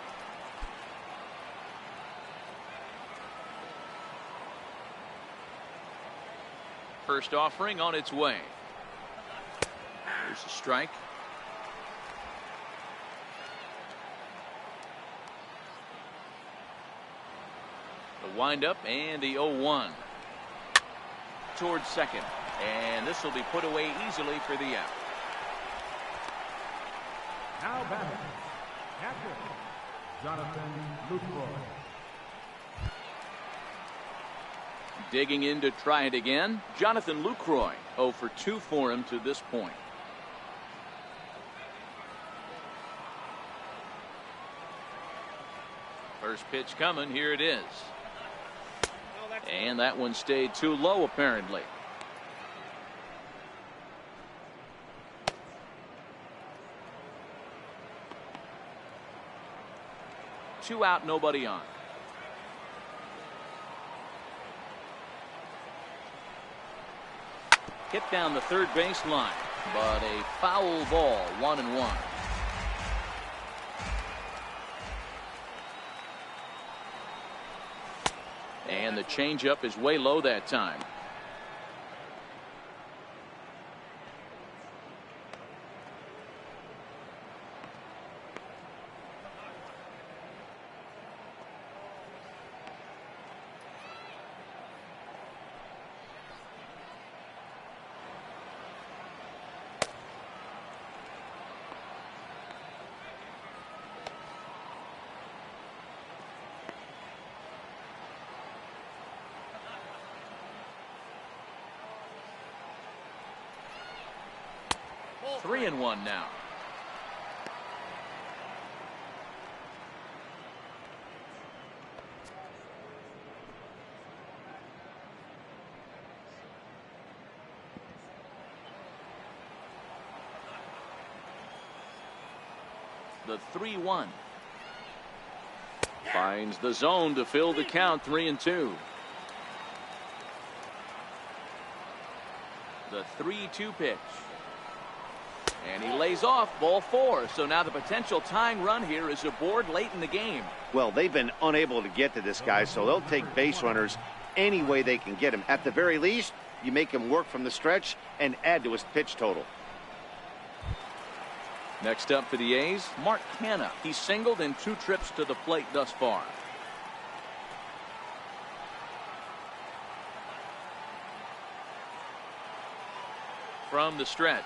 First offering on its way. Here's a strike. The windup and the 0-1 towards second, and this will be put away easily for the out. Now batting, catcher, Jonathan Lucroy. Digging in to try it again, Jonathan Lucroy. 0 for 2 for him to this point. First pitch coming, here it is. And that one stayed too low, apparently. Two out, nobody on. Hit down the third base line, but a foul ball, 1-1. And the changeup is way low that time. Ball 3-1 now. The 3-1 finds the zone to fill the count, 3-2. The 3-2 pitch. And he lays off, ball 4. So now the potential tying run here is aboard late in the game. Well, they've been unable to get to this guy, so they'll take base runners any way they can get him. At the very least, you make him work from the stretch and add to his pitch total. Next up for the A's, Mark Canha. He's singled in 2 trips to the plate thus far. From the stretch.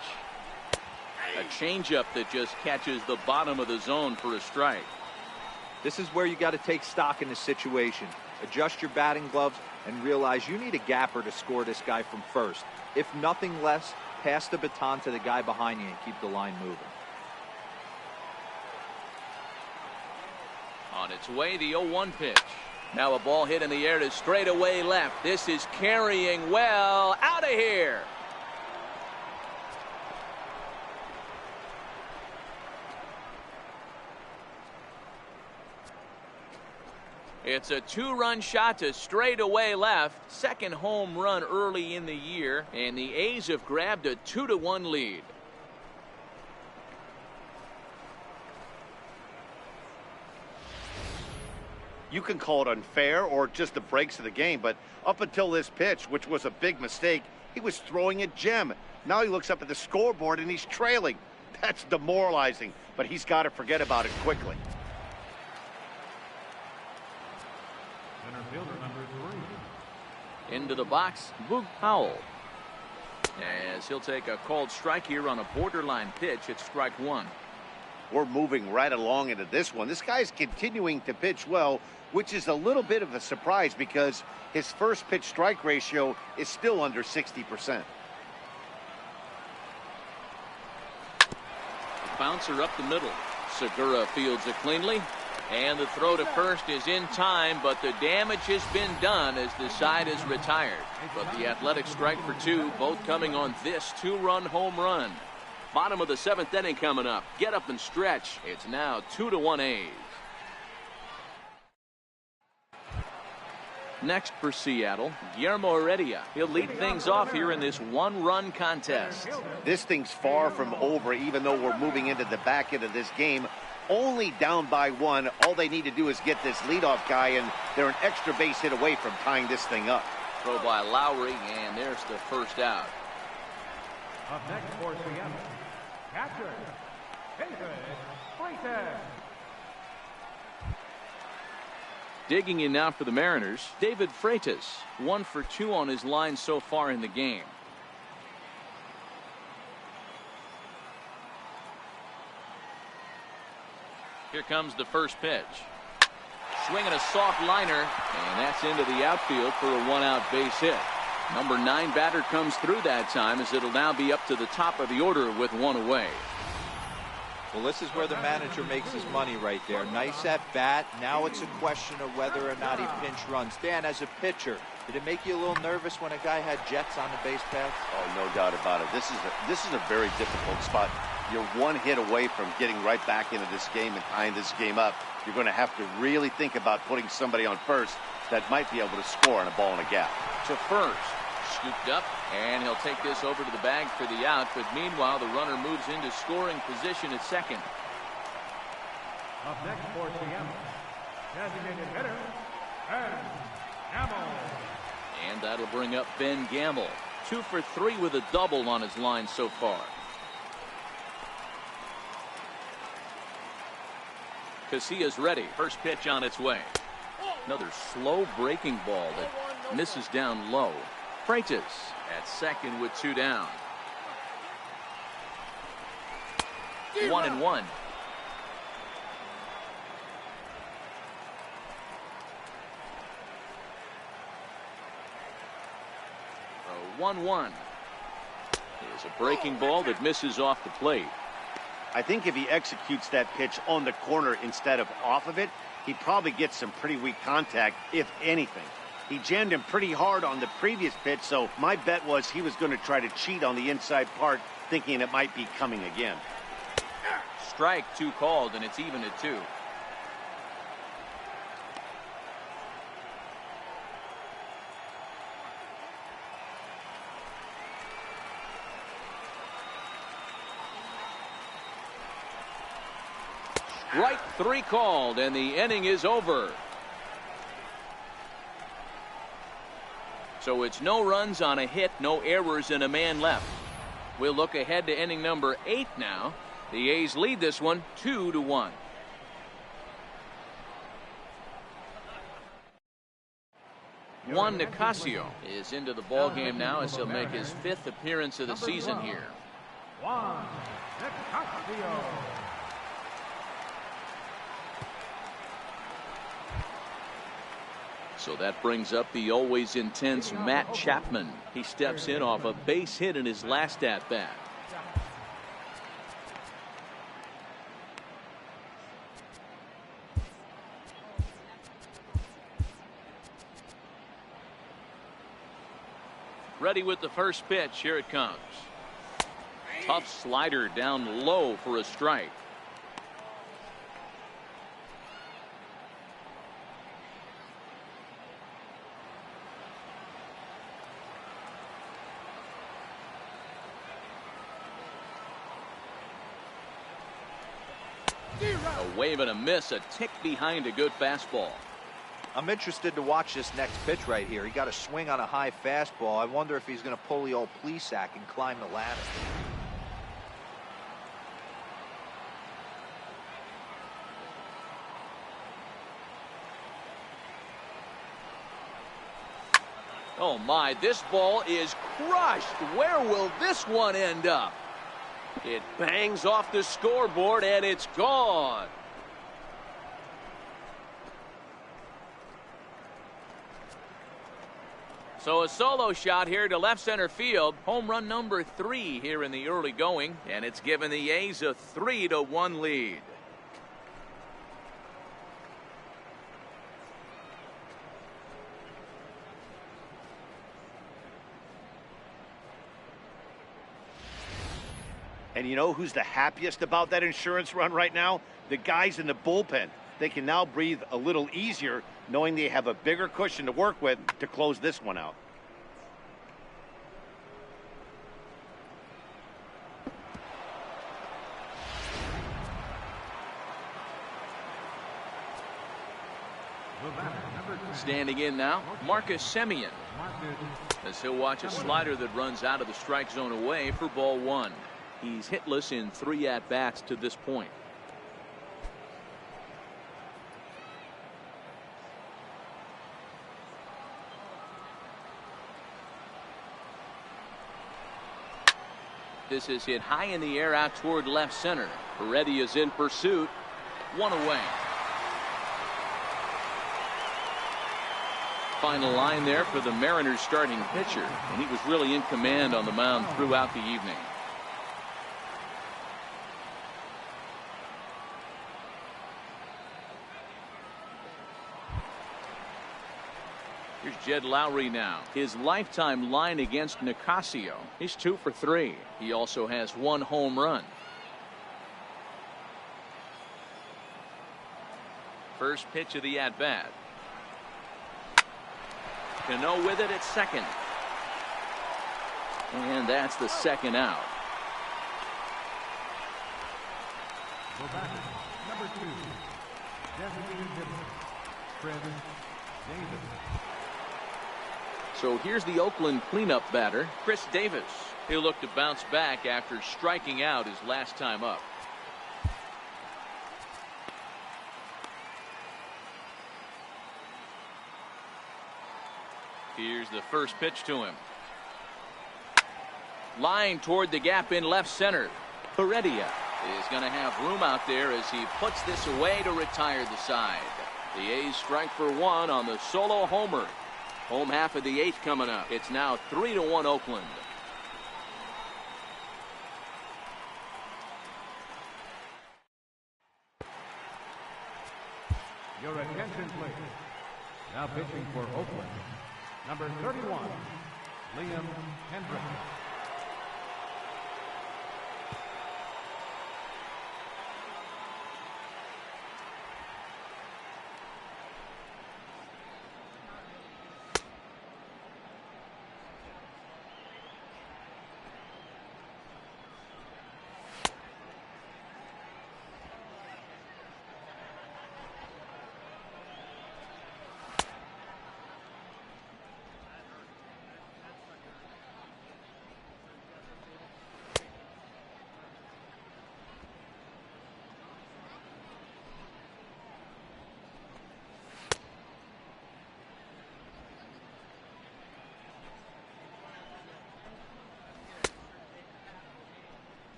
A changeup that just catches the bottom of the zone for a strike. This is where you got to take stock in the situation. Adjust your batting gloves and realize you need a gapper to score this guy from first. If nothing less, pass the baton to the guy behind you and keep the line moving. On its way, the 0-1 pitch. Now a ball hit in the air to straightaway left. This is carrying well. Out of here. It's a 2-run shot to straightaway left. Second home run early in the year, and the A's have grabbed a 2-1 lead. You can call it unfair or just the breaks of the game, but up until this pitch, which was a big mistake, he was throwing a gem. Now he looks up at the scoreboard and he's trailing. That's demoralizing, but he's got to forget about it quickly. Center fielder number 3. Into the box, Boog Powell. As he'll take a called strike here on a borderline pitch. It's strike 1. We're moving right along into this one. This guy's continuing to pitch well, which is a little bit of a surprise because his first pitch strike ratio is still under 60%. Bouncer up the middle. Segura fields it cleanly. And the throw to first is in time, but the damage has been done as the side is retired. But the Athletic strike for 2, both coming on this 2-run home run. Bottom of the 7th inning coming up. Get up and stretch. It's now 2-1 A's. Next for Seattle, Guillermo Heredia. He'll lead things off here in this 1-run contest. This thing's far from over, even though we're moving into the back end of this game. Only down by 1. All they need to do is get this leadoff guy, and they're an extra base hit away from tying this thing up. Throw by Lowry, and there's the first out. Up next for Spielen, catcher, David Freitas. Digging in now for the Mariners, David Freitas, 1 for 2 on his line so far in the game. Here comes the first pitch. Swinging a soft liner, and that's into the outfield for a 1-out base hit. Number 9 batter comes through that time, as it'll now be up to the top of the order with 1 away. Well, this is where the manager makes his money right there. Nice at bat. Now it's a question of whether or not he pinch runs. Dan, as a pitcher, did it make you a little nervous when a guy had jets on the base path? Oh, no doubt about it. This is a very difficult spot. You're 1 hit away from getting right back into this game and tying this game up. You're going to have to really think about putting somebody on first that might be able to score on a ball in a gap. To first. Scooped up, and he'll take this over to the bag for the out, but meanwhile the runner moves into scoring position at second. Up next for Spielen, designated hitter, Ben Gamel. And that'll bring up Ben Gamel. 2 for 3 with a double on his line so far. Casillas ready. First pitch on its way. Another slow breaking ball that misses down low. Freitas at second with 2 down. 1-1. A 1-1. Here's a breaking ball that misses off the plate. I think if he executes that pitch on the corner instead of off of it, he probably gets some pretty weak contact, if anything. He jammed him pretty hard on the previous pitch, so my bet was he was going to try to cheat on the inside part, thinking it might be coming again. Strike 2 called, and it's even at 2. Strike 3 called, and the inning is over. So it's no runs on a hit, no errors, and a man left. We'll look ahead to inning number 8 now. The A's lead this one 2-1. Juan Nicasio is into the ballgame now as he'll make his 5th appearance of the season here. Juan Nicasio. So that brings up the always intense Matt Chapman. He steps in off a base hit in his last at-bat. Ready with the first pitch. Here it comes. Tough slider down low for a strike. A wave and a miss, a tick behind a good fastball. I'm interested to watch this next pitch right here. He got a swing on a high fastball. I wonder if he's going to pull the old Plesac and climb the ladder. Oh my, this ball is crushed. Where will this one end up? It bangs off the scoreboard and it's gone. So a solo shot here to left center field. Home run number 3 here in the early going, and it's given the A's a 3-1 lead. And you know who's the happiest about that insurance run right now? The guys in the bullpen. They can now breathe a little easier knowing they have a bigger cushion to work with to close this one out. Standing in now, Marcus Semien, as he'll watch a slider that runs out of the strike zone away for ball 1. He's hitless in 3 at-bats to this point. This is hit high in the air out toward left center. Reddy is in pursuit. 1 away. Final line there for the Mariners starting pitcher, and he was really in command on the mound throughout the evening. Here's Jed Lowry now. His lifetime line against Nicasio. He's 2 for 3. He also has 1 home run. First pitch of the at-bat. Cano with it at second. And that's the second out. Number 2, designated hitter, Chris Davis. So here's the Oakland cleanup batter, Chris Davis. He'll look to bounce back after striking out his last time up. Here's the first pitch to him. Line toward the gap in left center. Heredia is going to have room out there as he puts this away to retire the side. The A's strike for 1 on the solo homer. Home half of the 8th coming up. It's now 3-1 Oakland. Your attention, please. Now pitching for Oakland, number 31, Liam Hendrick.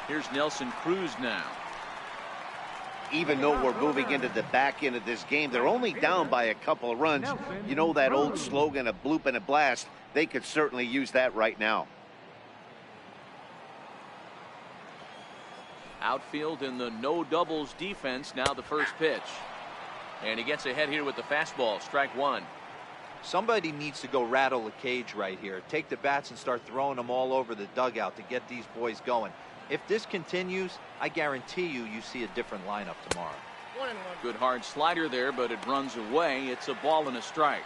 Here's Nelson Cruz now. even though we're moving into the back end of this game, they're only down by a couple of runs. You know that old slogan, a bloop and a blast? They could certainly use that right now. Outfield in the no doubles defense. Now the first pitch. And he gets ahead here with the fastball. Strike one. Somebody needs to go rattle the cage right here. Take the bats and start throwing them all over the dugout to get these boys going. If this continues, I guarantee you see a different lineup tomorrow. 1-1. Good hard slider there, but it runs away. It's a ball and a strike.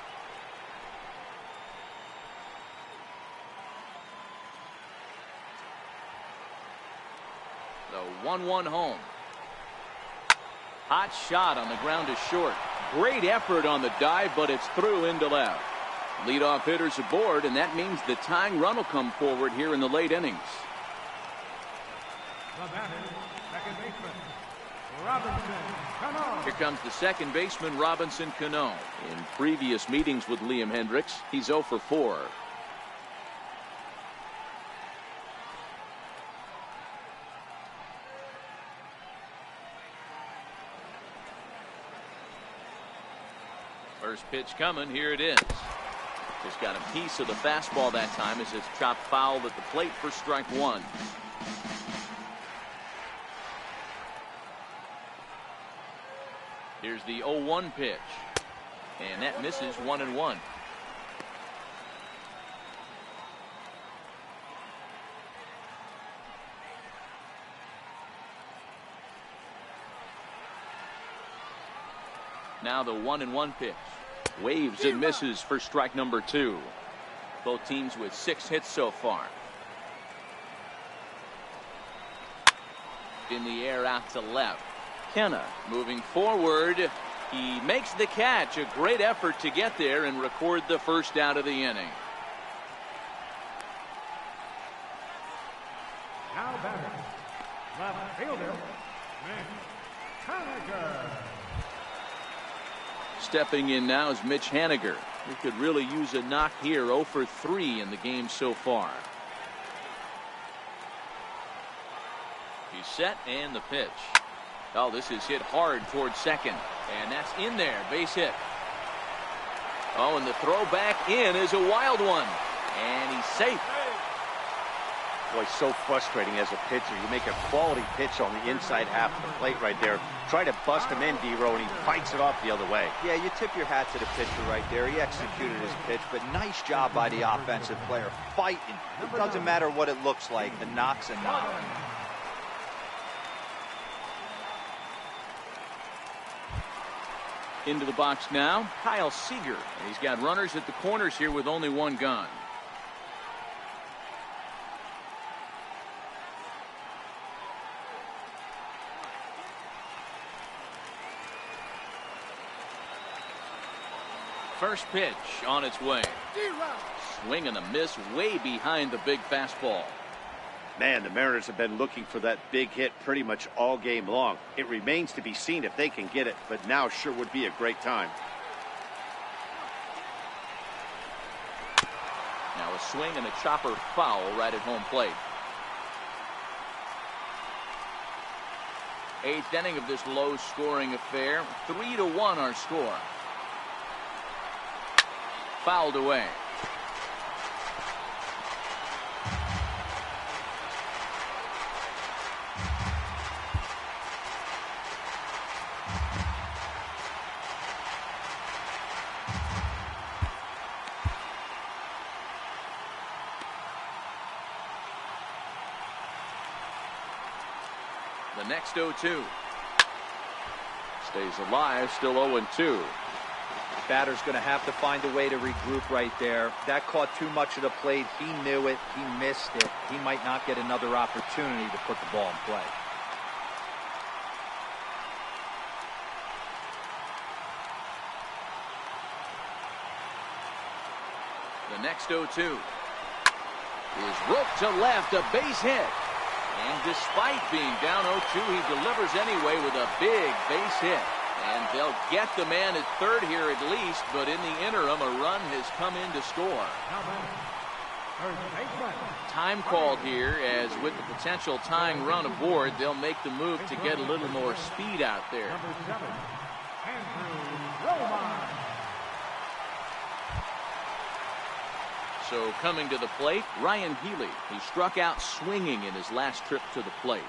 The 1-1 home. Hot shot on the ground to short. Great effort on the dive, but it's through into left. Leadoff hitters aboard, and that means the tying run will come forward here in the late innings. The batter, second baseman, Robinson Kanal. Here comes the second baseman, Robinson Kanal. In previous meetings with Liam Hendricks, he's 0 for 4. First pitch coming. Here it is. Just got a piece of the fastball that time as it's chopped foul at the plate for strike one. Here's the 0-1 pitch. And that misses 1-1. Now the 1-1 pitch. Waves and misses for strike number 2. Both teams with 6 hits so far. In the air out to left. Kenna moving forward. He makes the catch. A great effort to get there and record the first out of the inning. Now batter, left fielder, Haniger. Stepping in now is Mitch Haniger. He could really use a knock here. 0 for 3 in the game so far. He's set and the pitch. Oh, this is hit hard towards second. And that's in there. Base hit. Oh, and the throw back in is a wild one. And he's safe. Boy, so frustrating as a pitcher. You make a quality pitch on the inside half of the plate right there. Try to bust him in, D-Row, and he fights it off the other way. Yeah, you tip your hat to the pitcher right there. He executed his pitch, but nice job by the offensive player. Fighting. It doesn't matter what it looks like. The knock's a knock. Into the box now, Kyle Seager. And he's got runners at the corners here with only one gone. First pitch on its way. Swing and a miss way behind the big fastball. Man, the Mariners have been looking for that big hit pretty much all game long. It remains to be seen if they can get it, but now sure would be a great time. Now a swing and a chopper foul right at home plate. 8th inning of this low-scoring affair. 3-1 our score. Fouled away. The next 0-2. Stays alive, still 0-2. Batter's going to have to find a way to regroup right there. That caught too much of the plate. He knew it. He missed it. He might not get another opportunity to put the ball in play. The next 0-2 is roped to left, a base hit. And despite being down 0-2, he delivers anyway with a big base hit. And they'll get the man at third here at least, but in the interim, a run has come in to score. Third baseman. Time called here, as with the potential tying run aboard, they'll make the move to get a little more speed out there. Number 7, Andrew Roman. So coming to the plate, Ryan Healy. He struck out swinging in his last trip to the plate.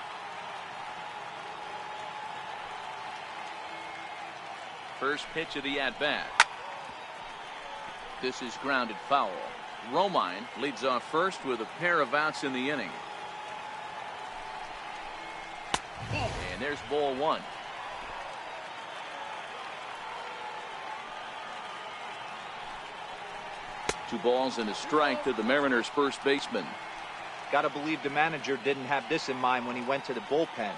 First pitch of the at-bat. This is grounded foul. Romine leads off first with a pair of outs in the inning. And there's ball one. Two balls and a strike to the Mariners' first baseman. Got to believe the manager didn't have this in mind when he went to the bullpen.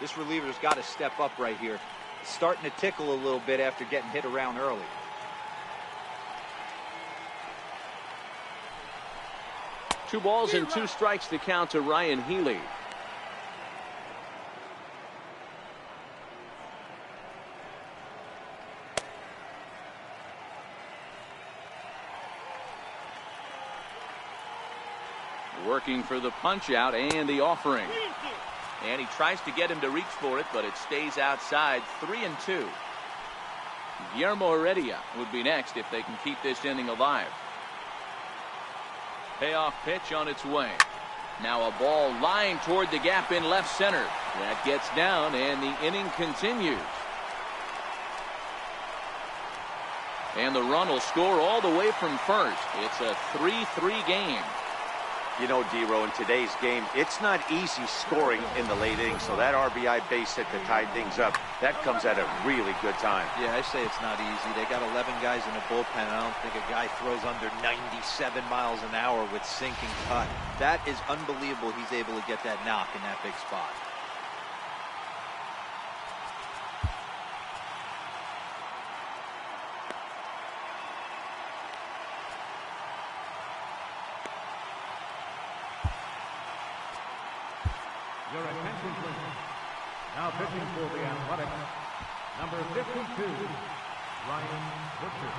This reliever's got to step up right here. It's starting to tickle a little bit after getting hit around early. Two balls and two strikes to count to Ryan Healy. Working for the punch out and the offering. And he tries to get him to reach for it, but it stays outside. 3-2. Guillermo Heredia would be next if they can keep this inning alive. Payoff pitch on its way. Now a ball lying toward the gap in left center. That gets down and the inning continues. And the run will score all the way from first. It's a 3-3 game. You know, D-Row, in today's game, it's not easy scoring in the late innings, so that RBI base hit to tie things up, that comes at a really good time. Yeah, I say it's not easy. They got 11 guys in the bullpen. I don't think a guy throws under 97 miles an hour with sinking cut. That is unbelievable he's able to get that knock in that big spot. Your attention, please. Now pitching for the Athletics, number 52, Ryan Butcher.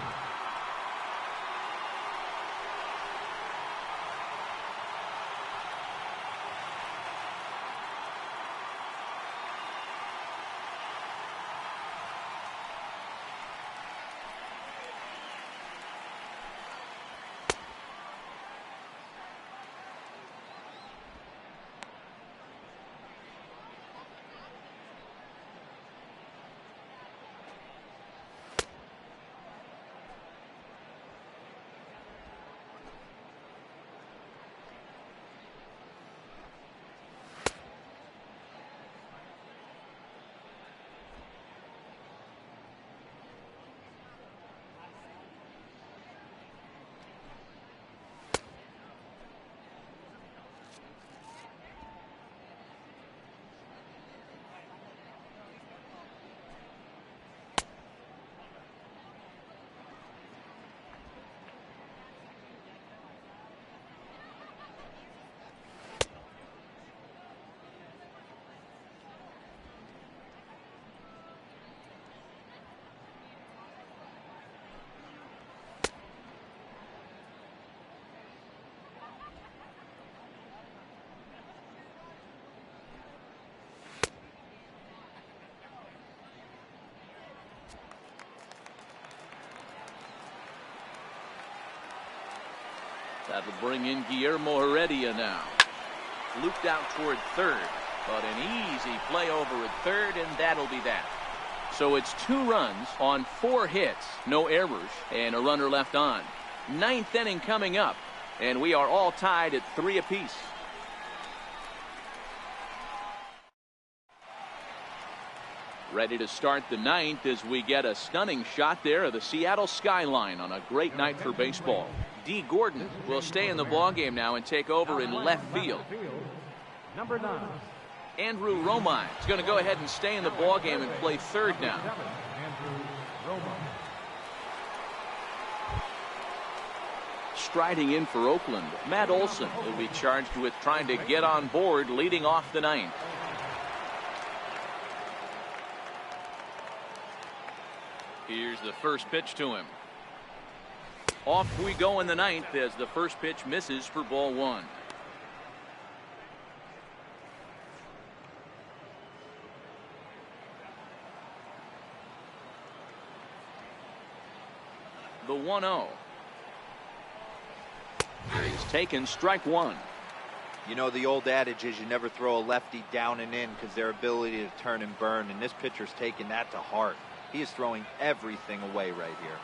That'll bring in Guillermo Heredia now. Looped out toward third, but an easy play over at third, and that'll be that. So it's 2 runs on 4 hits, no errors, and a runner left on. 9th inning coming up, and we are all tied at 3 apiece. Ready to start the 9th as we get a stunning shot there of the Seattle skyline on a great night for baseball. D. Gordon will stay in the ballgame now and take over in left field. Number 9. Andrew Romine is going to go ahead and stay in the ballgame and play third now. Andrew Roman. Striding in for Oakland, Matt Olson will be charged with trying to get on board leading off the 9th. Here's the first pitch to him. Off we go in the ninth as the first pitch misses for ball one. The 1-0. He's taken strike one. You know, the old adage is you never throw a lefty down and in because their ability to turn and burn, and this pitcher's taking that to heart. He is throwing everything away right here.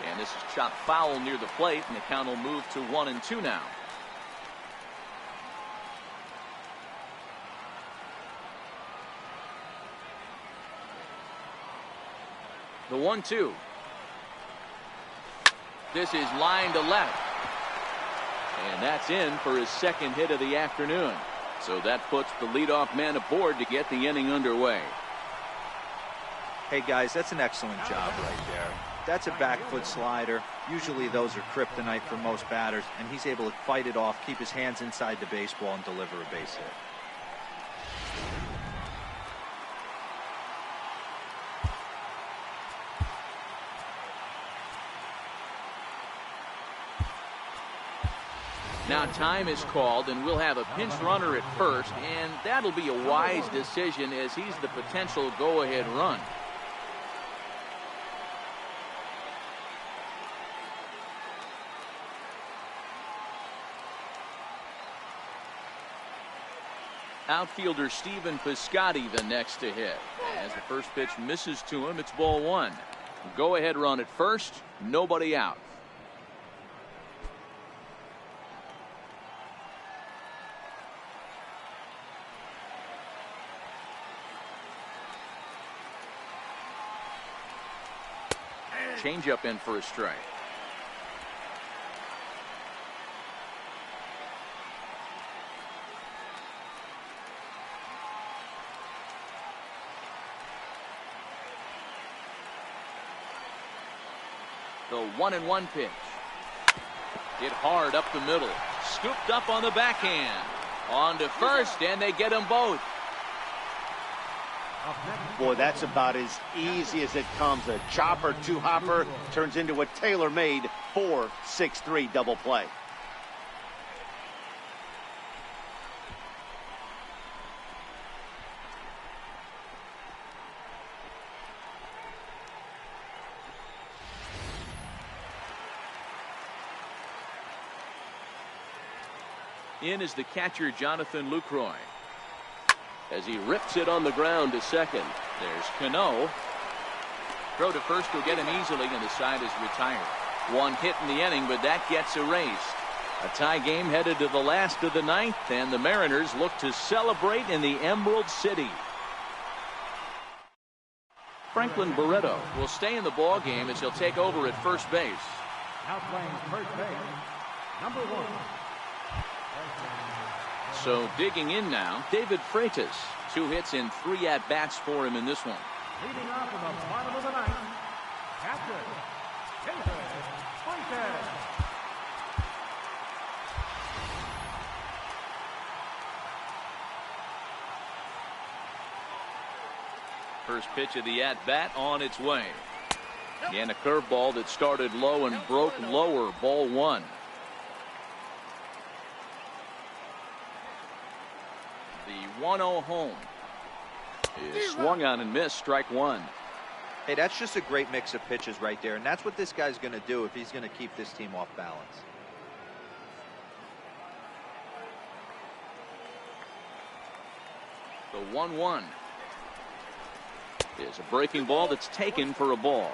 And this is chopped foul near the plate, and the count will move to 1-2 now. The 1-2. This is line to left. And that's in for his second hit of the afternoon. So that puts the leadoff man aboard to get the inning underway. Hey guys, that's an excellent job right there. That's a back foot slider. Usually those are kryptonite for most batters, and he's able to fight it off, keep his hands inside the baseball, and deliver a base hit. Now time is called, and we'll have a pinch runner at first, and that'll be a wise decision as he's the potential go-ahead run. Outfielder Stephen Piscotty the next to hit. As the first pitch misses to him, it's ball one. Go-ahead run at first, nobody out. Changeup in for a strike. The 1-1 pitch. Hit hard up the middle. Scooped up on the backhand. On to first, and they get them both. Boy, that's about as easy as it comes. A chopper two-hopper turns into a tailor-made 4-6-3 double play. In is the catcher, Jonathan Lucroy. As he rips it on the ground to second. There's Kanal. Throw to first will get him easily, and the side is retired. One hit in the inning, but that gets erased. A tie game headed to the last of the ninth, and the Mariners look to celebrate in the Emerald City. Franklin Barreto will stay in the ball game as he'll take over at first base. Now playing first base, number 1. So digging in now, David Freitas. 2 hits and 3 at-bats for him in this one. Leading off in the bottom of the ninth, catcher, David Freitas. First pitch of the at-bat on its way. And a curveball that started low and broke lower, ball one. The 1-0 home is swung on and missed, strike one. Hey, that's just a great mix of pitches right there, and that's what this guy's going to do if he's going to keep this team off balance. The 1-1 is a breaking ball that's taken for a ball.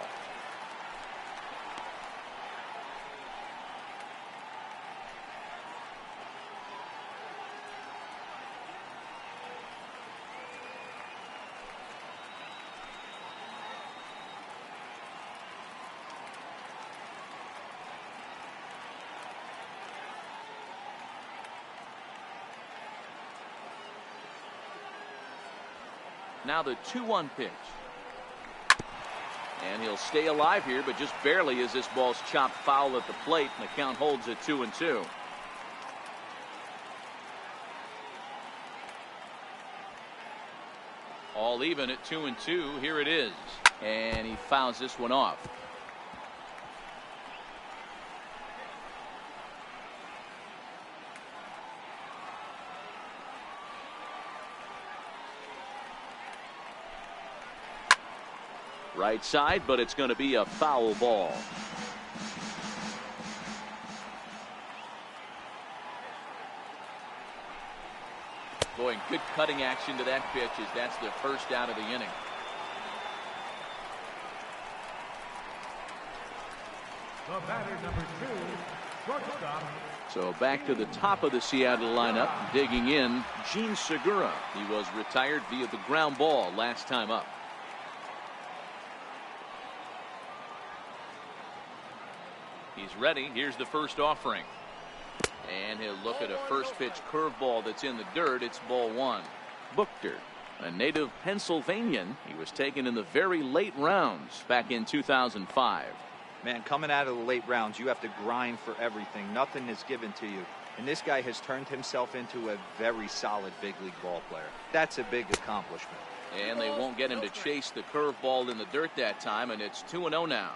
Now the 2-1 pitch. And he'll stay alive here, but just barely as this ball's chopped foul at the plate, and the count holds at 2-2. All even at 2-2. Here it is. And he fouls this one off. Right side, but it's going to be a foul ball. Boy, good cutting action to that pitch as that's the first out of the inning. The batter, number 2, shortstop. So back to the top of the Seattle lineup, digging in, Gene Segura. He was retired via the ground ball last time up. He's ready. Here's the first offering. And he'll look at a first pitch curveball that's in the dirt. It's ball 1. Buchter, a native Pennsylvanian. He was taken in the very late rounds back in 2005. Man, coming out of the late rounds, you have to grind for everything. Nothing is given to you. And this guy has turned himself into a very solid big league ball player. That's a big accomplishment. And they won't get him to chase the curveball in the dirt that time, and it's 2-0 now.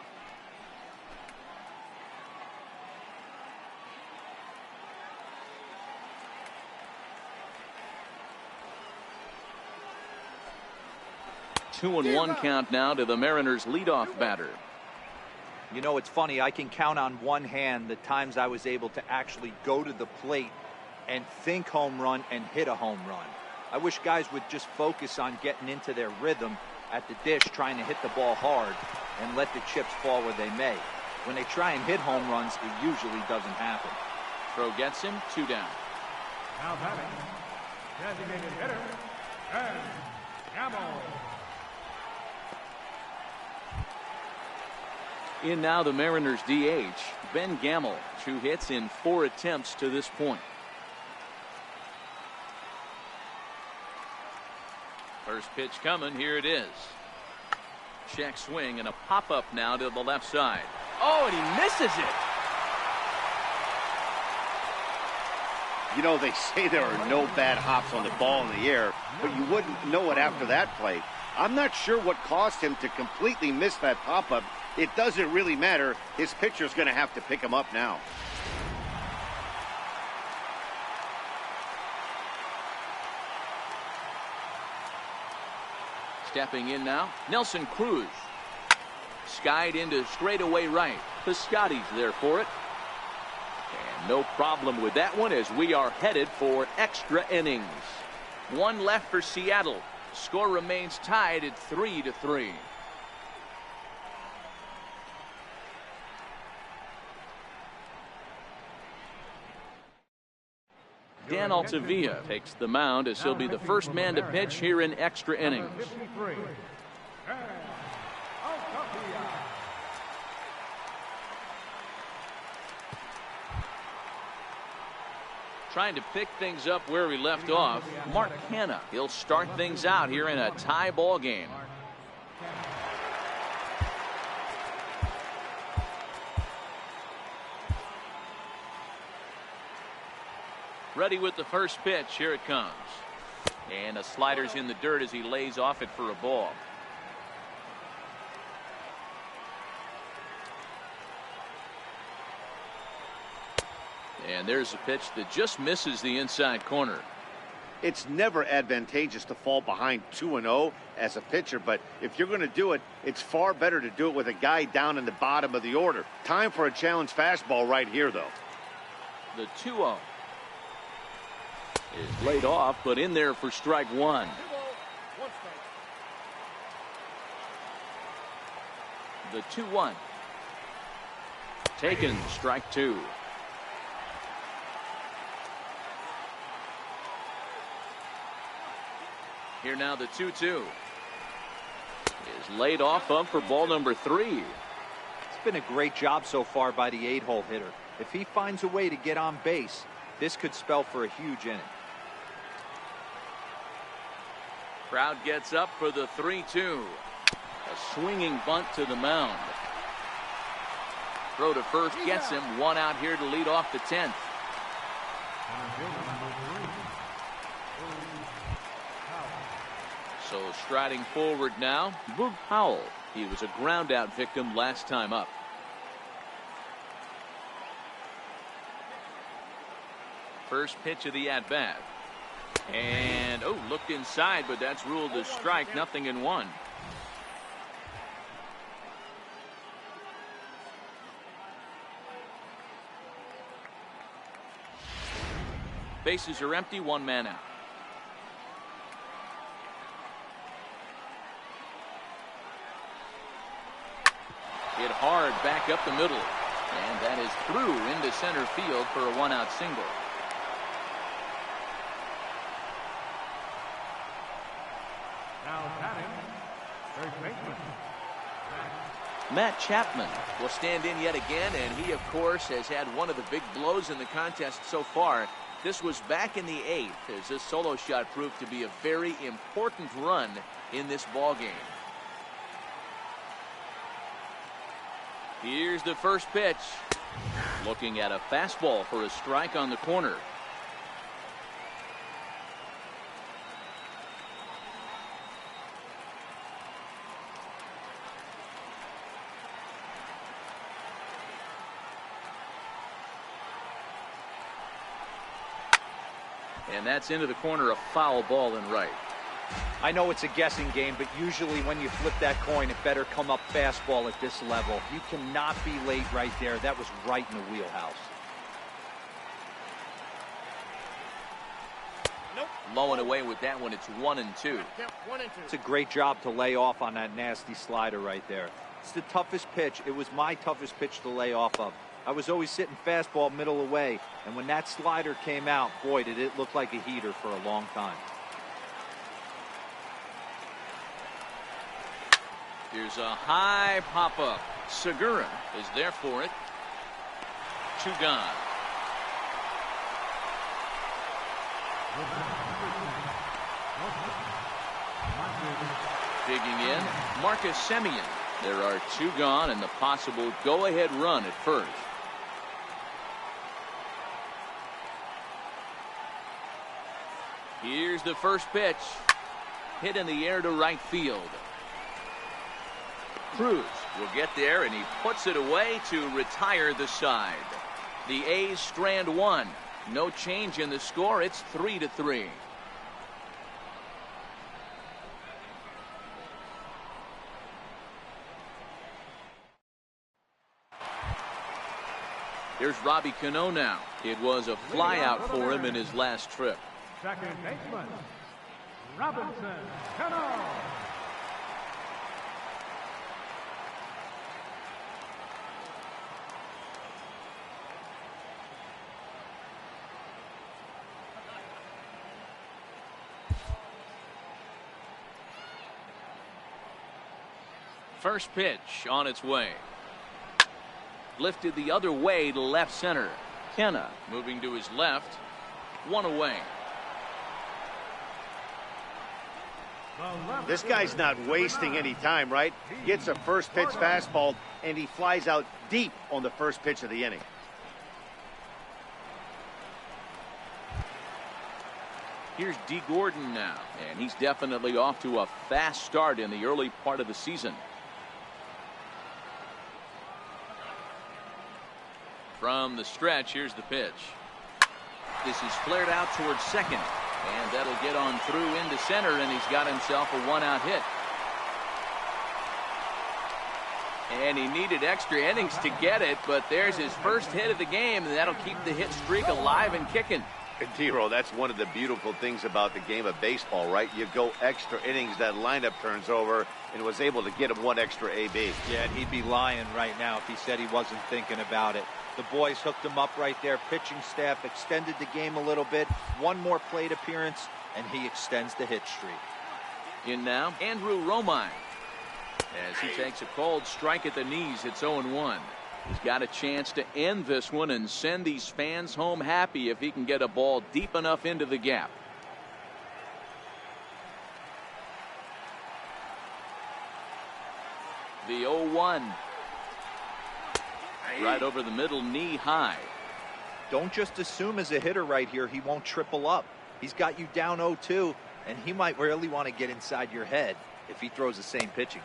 Two and 1 count now to the Mariners leadoff batter. You know, it's funny. I can count on one hand the times I was able to actually go to the plate and think home run and hit a home run. I wish guys would just focus on getting into their rhythm at the dish, trying to hit the ball hard and let the chips fall where they may. When they try and hit home runs, it usually doesn't happen. Throw gets him, 2 down. Now batting, designated hitter, and Kanal. In now the Mariners DH, Ben Gamel, 2 hits in 4 attempts to this point. First pitch coming, here it is. Check swing and a pop-up now to the left side. Oh, and he misses it. You know, they say there are no bad hops on the ball in the air, but you wouldn't know it after that play. I'm not sure what caused him to completely miss that pop-up. It doesn't really matter. His pitcher's going to have to pick him up now. Stepping in now, Nelson Cruz. Skied into straightaway right. Piscotty's there for it. And no problem with that one as we are headed for extra innings. 1 left for Seattle. Score remains tied at 3-3. Dan Altavilla takes the mound as he'll be the first man to pitch here in extra innings. Trying to pick things up where we left off, Mark Hanna. He'll start things out here in a tie ball game. Ready with the first pitch. Here it comes. And a slider's in the dirt as he lays off it for a ball. And there's a pitch that just misses the inside corner. It's never advantageous to fall behind 2-0 as a pitcher, but if you're going to do it, it's far better to do it with a guy down in the bottom of the order. Time for a challenge fastball right here, though. The 2-0 is laid off, but in there for strike 1. The 2-1. Taken, strike 2. Here now the 2-2 is laid off up for ball number 3. It's been a great job so far by the 8-hole hitter. If he finds a way to get on base, this could spell for a huge inning. Crowd gets up for the 3-2. A swinging bunt to the mound. Throw to first gets him. 1 out here to lead off the 10th. So striding forward now, Boog Powell. He was a ground out victim last time up. First pitch of the at bat. And looked inside, but that's ruled a strike. Nothing in one. Bases are empty, one man out. Hit hard back up the middle. And that is through into center field for a one-out single. Now batting, third baseman. Matt Chapman will stand in yet again, and he, of course, has had one of the big blows in the contest so far. This was back in the 8th, as this solo shot proved to be a very important run in this ball game. Here's the first pitch. Looking at a fastball for a strike on the corner. And that's into the corner, a foul ball in right. I know it's a guessing game, but usually when you flip that coin, it better come up fastball at this level. You cannot be late right there. That was right in the wheelhouse. Nope. Low and away with that one. It's 1-2. Count 1 and 2. It's a great job to lay off on that nasty slider right there. It's the toughest pitch. It was my toughest pitch to lay off of. I was always sitting fastball middle away, and when that slider came out, boy, did it look like a heater for a long time. Here's a high pop-up. Segura is there for it. 2 gone. Digging in, Marcus Semien. There are 2 gone and the possible go-ahead run at first. Here's the first pitch. Hit in the air to right field. Cruz will get there, and he puts it away to retire the side. The A's strand 1. No change in the score. It's 3-3. Here's Robbie Cano now. It was a flyout for him in his last trip. Second baseman, Robinson Kanal. First pitch on its way. Lifted the other way to left center. Kenna moving to his left. 1 away. This guy's not wasting any time, right? Gets a first pitch fastball, and he flies out deep on the first pitch of the inning. Here's D. Gordon now, and he's definitely off to a fast start in the early part of the season. From the stretch, here's the pitch. This is flared out towards second, and that'll get on through into center, and he's got himself a 1-out hit. And he needed extra innings to get it, but there's his first hit of the game, and that'll keep the hit streak alive and kicking. D-Roll, that's one of the beautiful things about the game of baseball, right? You go extra innings, that lineup turns over, and was able to get him 1 extra AB. Yeah, and he'd be lying right now if he said he wasn't thinking about it. The boys hooked him up right there. Pitching staff extended the game a little bit. 1 more plate appearance, and he extends the hit streak. In now, Andrew Romine. As he takes a cold strike at the knees, it's 0-1. He's got a chance to end this one and send these fans home happy if he can get a ball deep enough into the gap. The 0-1. Right over the middle, knee high. Don't just assume as a hitter right here he won't triple up. He's got you down 0-2. And he might really want to get inside your head if he throws the same pitch again.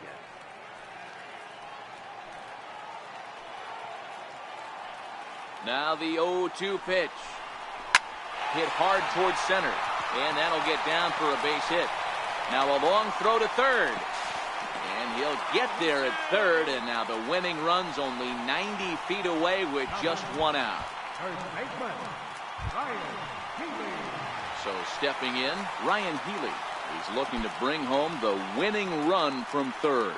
Now the 0-2 pitch. Hit hard towards center. And that'll get down for a base hit. Now a long throw to third. And he'll get there at third. And now the winning run's only 90 feet away with just one out. First baseman, Ryan Healy. So stepping in, Ryan Healy. He's looking to bring home the winning run from third.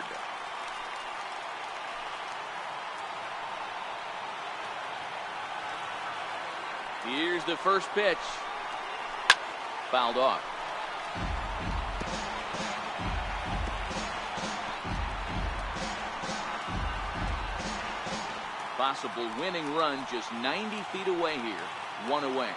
Here's the first pitch. Fouled off. Possible winning run just 90 feet away here. One away.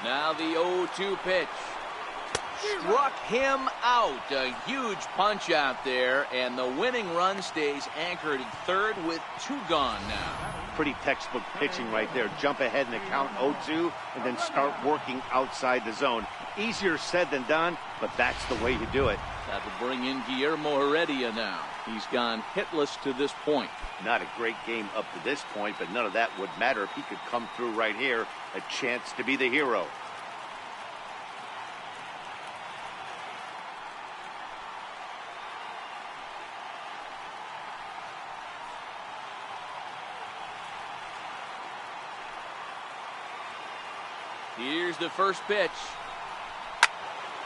Now the 0-2 pitch. Struck him out. A huge punch out there, and the winning run stays anchored at third with two gone now. Pretty textbook pitching right there. Jump ahead in the count 0-2 and then start working outside the zone. Easier said than done, but that's the way you do it. That will bring in Guillermo Heredia now. He's gone hitless to this point. Not a great game up to this point, but none of that would matter if he could come through right here. A chance to be the hero. Here's the first pitch.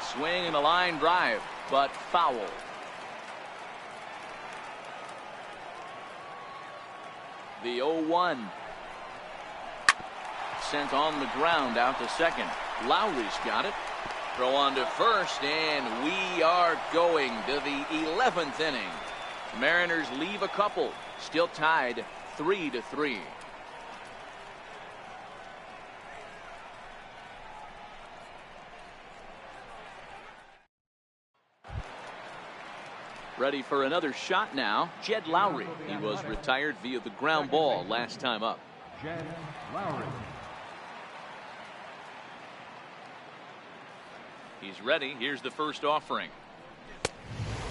Swing and a line drive, but foul. The 0-1. Sent on the ground out to second. Lowry's got it. Throw on to first, and we are going to the 11th inning. Mariners leave a couple. Still tied 3-3. Ready for another shot now, Jed Lowry. He was retired via the ground ball last time up. Jed Lowry. He's ready. Here's the first offering.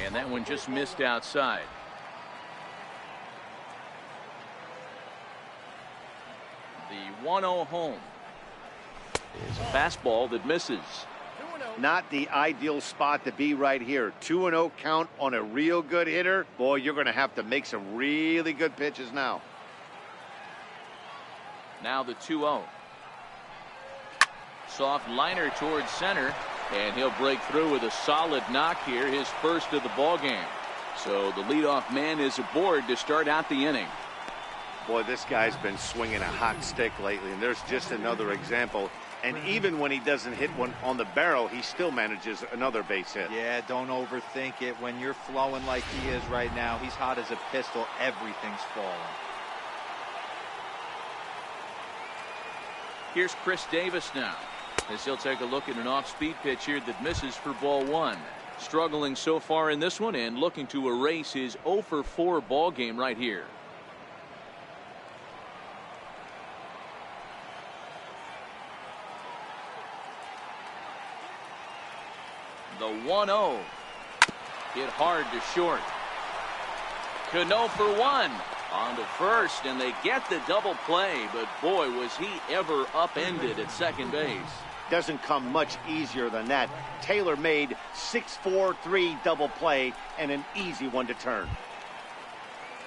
And that one just missed outside. The 1-0 home is a fastball that misses. Not the ideal spot to be right here. 2-0 count on a real good hitter. Boy, you're going to have to make some really good pitches now. Now the 2-0. Soft liner towards center, and he'll break through with a solid knock here, his first of the ball game. So the leadoff man is aboard to start out the inning. Boy, this guy's been swinging a hot stick lately, and there's just another example. And even when he doesn't hit one on the barrel, he still manages another base hit. Yeah, don't overthink it. When you're flowing like he is right now, he's hot as a pistol. Everything's falling. Here's Chris Davis now, as he'll take a look at an off-speed pitch here that misses for ball one. Struggling so far in this one and looking to erase his 0-for-4 ball game right here. The 1-0. Hit hard to short. Cano for one. On to first, and they get the double play, but boy, was he ever upended at second base. Doesn't come much easier than that. Taylor made 6-4-3 double play and an easy one to turn.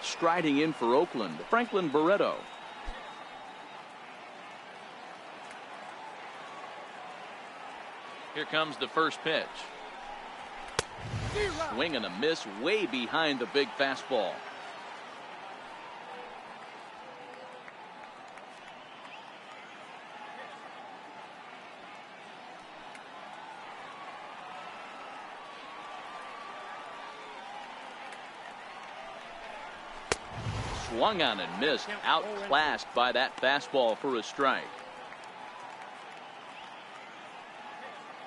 Striding in for Oakland, Franklin Barreto. Here comes the first pitch. Swing and a miss way behind the big fastball. Swung on and missed, outclassed by that fastball for a strike.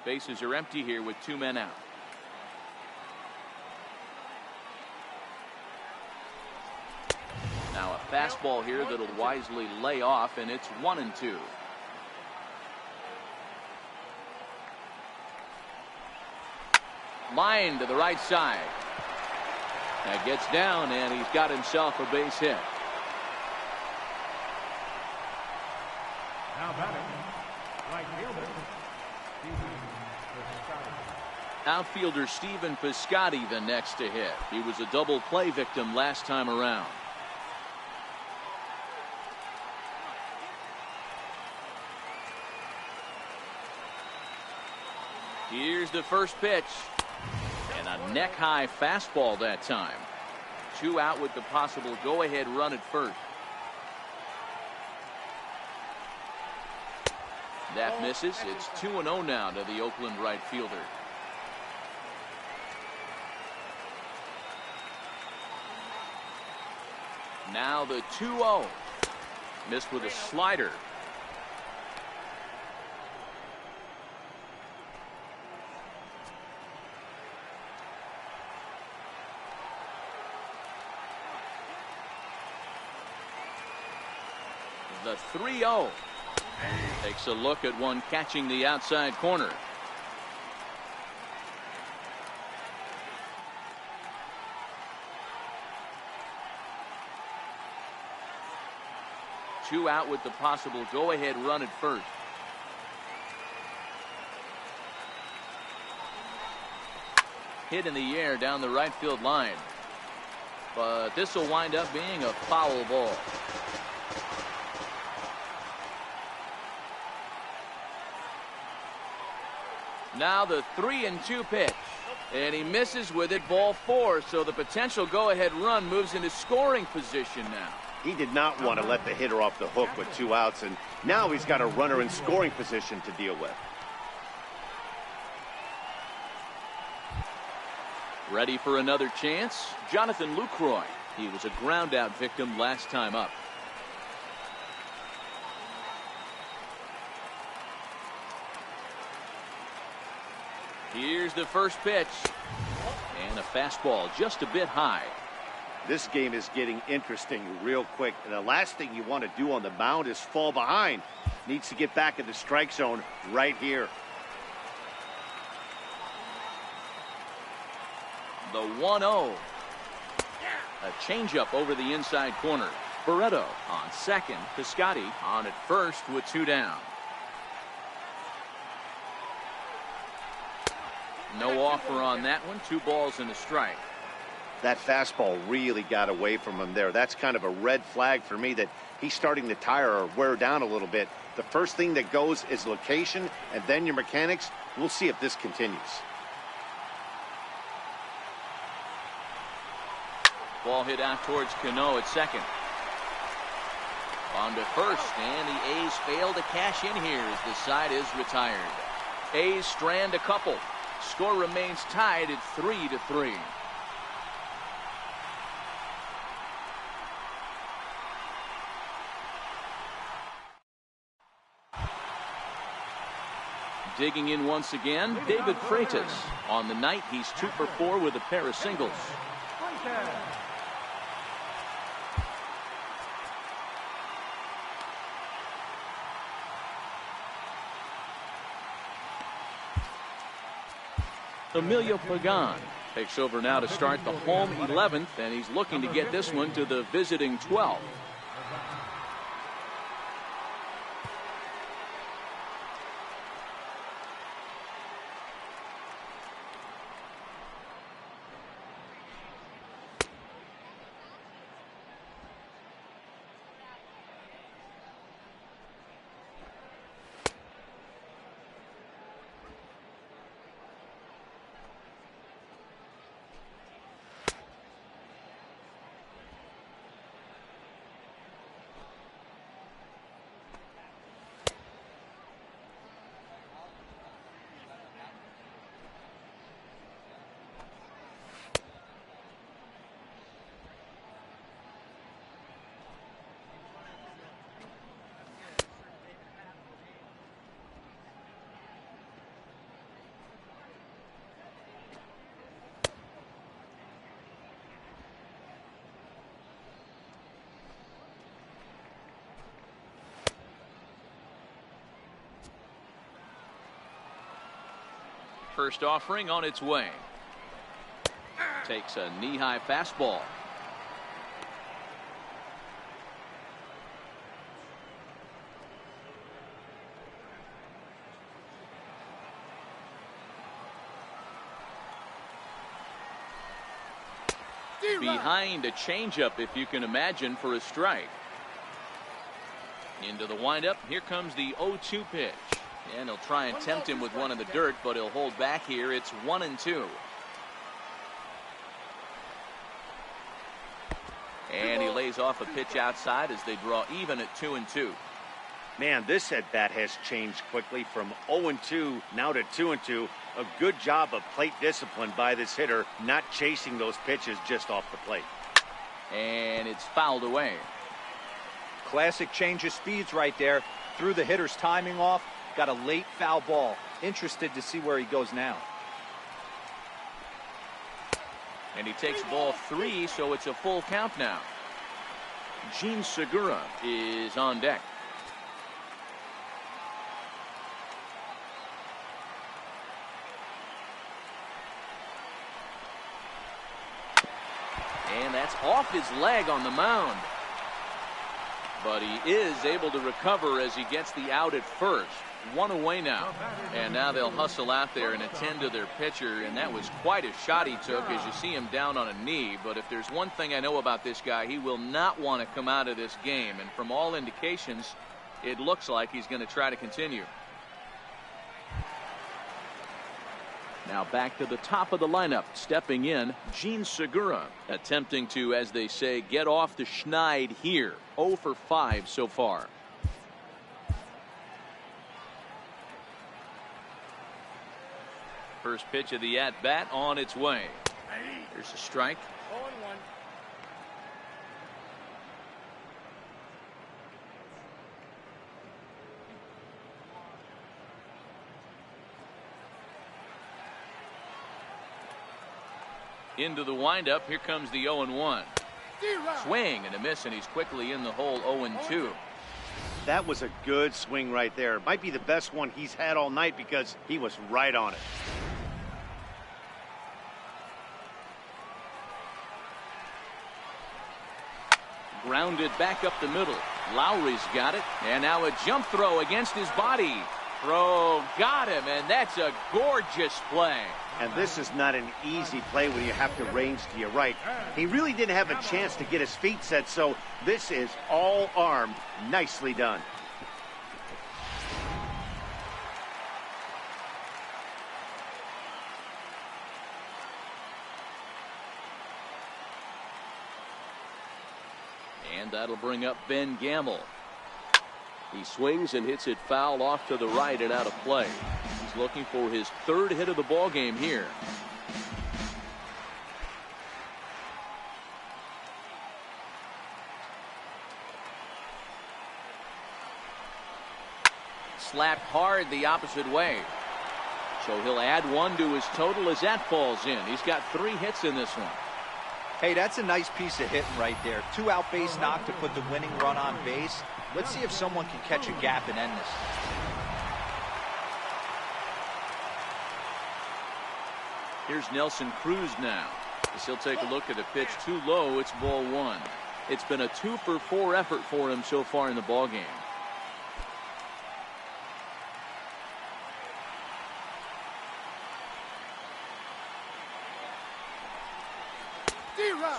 Bases are empty here with two men out. Fastball here that'll wisely lay off, and it's 1-2. Line to the right side. That gets down, and he's got himself a base hit. Now batting, right fielder, Outfielder Stephen Piscotty the next to hit. He was a double play victim last time around. Here's the first pitch. And a neck-high fastball that time. 2 out with the possible go-ahead run at first. That misses. It's 2-0 now to the Oakland right fielder. Now the 2-0. Missed with a slider. The 3-0. Takes a look at one catching the outside corner. Two out with the possible go-ahead run at first. Hit in the air down the right field line. But this will wind up being a foul ball. Now the 3-2 pitch. And he misses with it, ball 4. So the potential go-ahead run moves into scoring position now. He did not want to let the hitter off the hook with 2 outs, and now he's got a runner in scoring position to deal with. Ready for another chance? Jonathan Lucroy. He was a ground out victim last time up. Here's the first pitch. And a fastball just a bit high. This game is getting interesting real quick, and the last thing you want to do on the mound is fall behind. Needs to get back in the strike zone right here. The 1-0. A changeup over the inside corner. Barreto on second. Piscotty on at first with 2 down. No offer on that one. 2 balls and a strike. That fastball really got away from him there. That's kind of a red flag for me that he's starting to tire or wear down a little bit. The first thing that goes is location and then your mechanics. We'll see if this continues. Ball hit out towards Kanal at second. On to first, and the A's fail to cash in here as the side is retired. A's strand a couple. Score remains tied at 3-3. Digging in once again, David Freitas. On the night, he's 2 for 4 with a pair of singles. Emilio Pagan takes over now to start the home 11th, and he's looking to get this one to the visiting 12th. First offering on its way. Takes a knee-high fastball. Behind a changeup, if you can imagine, for a strike. Into the windup. Here comes the 0-2 pitch. And he'll try and tempt him with one in the dirt, but he'll hold back here. It's 1-2. And he lays off a pitch outside as they draw even at 2-2. Man, this at bat has changed quickly from 0-2 now to 2-2. A good job of plate discipline by this hitter, not chasing those pitches just off the plate. And it's fouled away. Classic change of speeds right there. Threw the hitter's timing off. Got a late foul ball. Interested to see where he goes now. And he takes ball 3, so it's a full count now. Gene Segura is on deck. And that's off his leg on the mound. But he is able to recover as he gets the out at first. 1 away now. And now they'll hustle out there and attend to their pitcher. And that was quite a shot he took as you see him down on a knee. But if there's one thing I know about this guy, he will not want to come out of this game. And from all indications, it looks like he's going to try to continue. Now back to the top of the lineup. Stepping in, Gene Segura. Attempting to, as they say, get off the schneid here. 0 for 5 so far. First pitch of the at-bat on its way. There's a strike. 0-1. Into the windup. Here comes the 0-1. Swing and a miss, and he's quickly in the hole. 0-2. That was a good swing right there. Might be the best one he's had all night because he was right on it. Grounded back up the middle. Lowry's got it. And now a jump throw against his body. Throw got him, and that's a gorgeous play. And this is not an easy play when you have to range to your right. He really didn't have a chance to get his feet set, so this is all armed. Nicely done. And that'll bring up Ben Gamble. He swings and hits it foul off to the right and out of play. He's looking for his 3rd hit of the ball game here. Slapped hard the opposite way. So he'll add 1 to his total as that falls in. He's got 3 hits in this one. Hey, that's a nice piece of hitting right there. 2 out base knock to put the winning run on base. Let's see if someone can catch a gap and end this. Here's Nelson Cruz now. As he'll take a look at a pitch too low. It's ball 1. It's been a 2 for 4 effort for him so far in the ball game.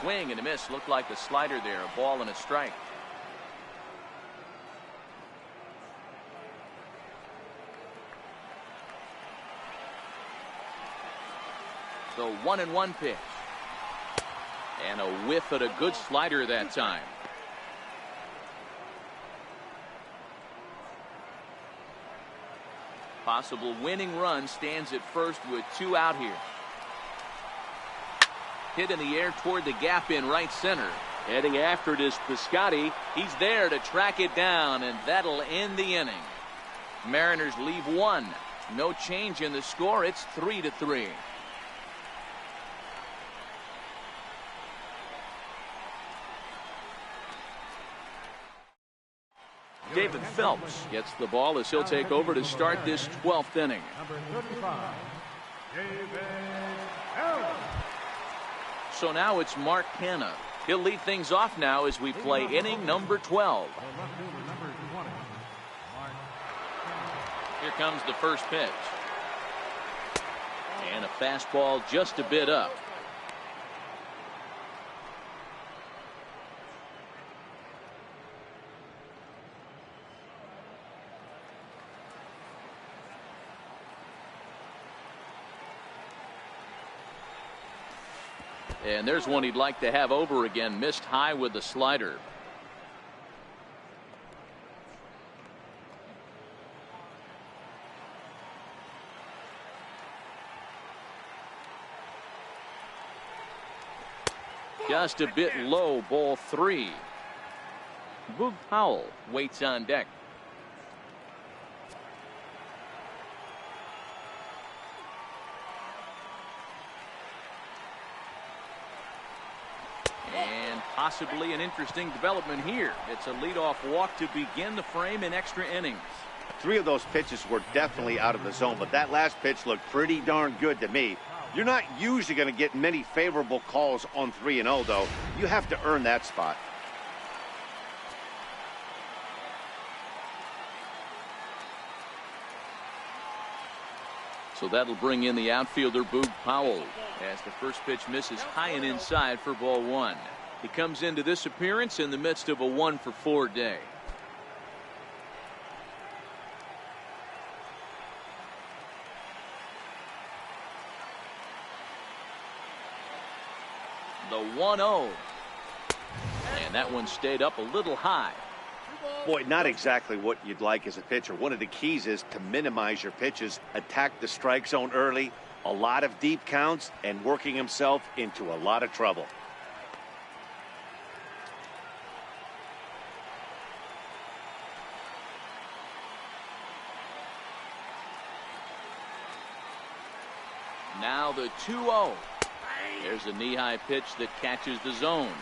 Swing and a miss. Looked like the slider there. A ball and a strike. The 1-1 pitch. And a whiff at a good slider that time. Possible winning run stands at first with 2 out here. Hit in the air toward the gap in right center. Heading after it is Piscotty. He's there to track it down, and that'll end the inning. Mariners leave 1. No change in the score. It's 3-3. David Phelps gets the ball as he'll take over to start this 12th inning. Number 35, David Ellis. So now it's Mark Hanna. He'll lead things off now as we play inning number 12. The left fielder, number 20, Mark Hanna. Here comes the first pitch. And a fastball just a bit up. And there's one he'd like to have over again. Missed high with the slider. Just a bit low, ball 3. Boog Powell waits on deck. And possibly an interesting development here. It's a leadoff walk to begin the frame in extra innings. 3 of those pitches were definitely out of the zone, but that last pitch looked pretty darn good to me. You're not usually going to get many favorable calls on 3-0, though. You have to earn that spot. So that'll bring in the outfielder, Boog Powell, as the first pitch misses high and inside for ball 1. He comes into this appearance in the midst of a 1-for-4 day. The 1-0. And that one stayed up a little high. Boy, not exactly what you'd like as a pitcher. One of the keys is to minimize your pitches, attack the strike zone early, a lot of deep counts, and working himself into a lot of trouble. Now the 2-0. There's a knee-high pitch that catches the zone.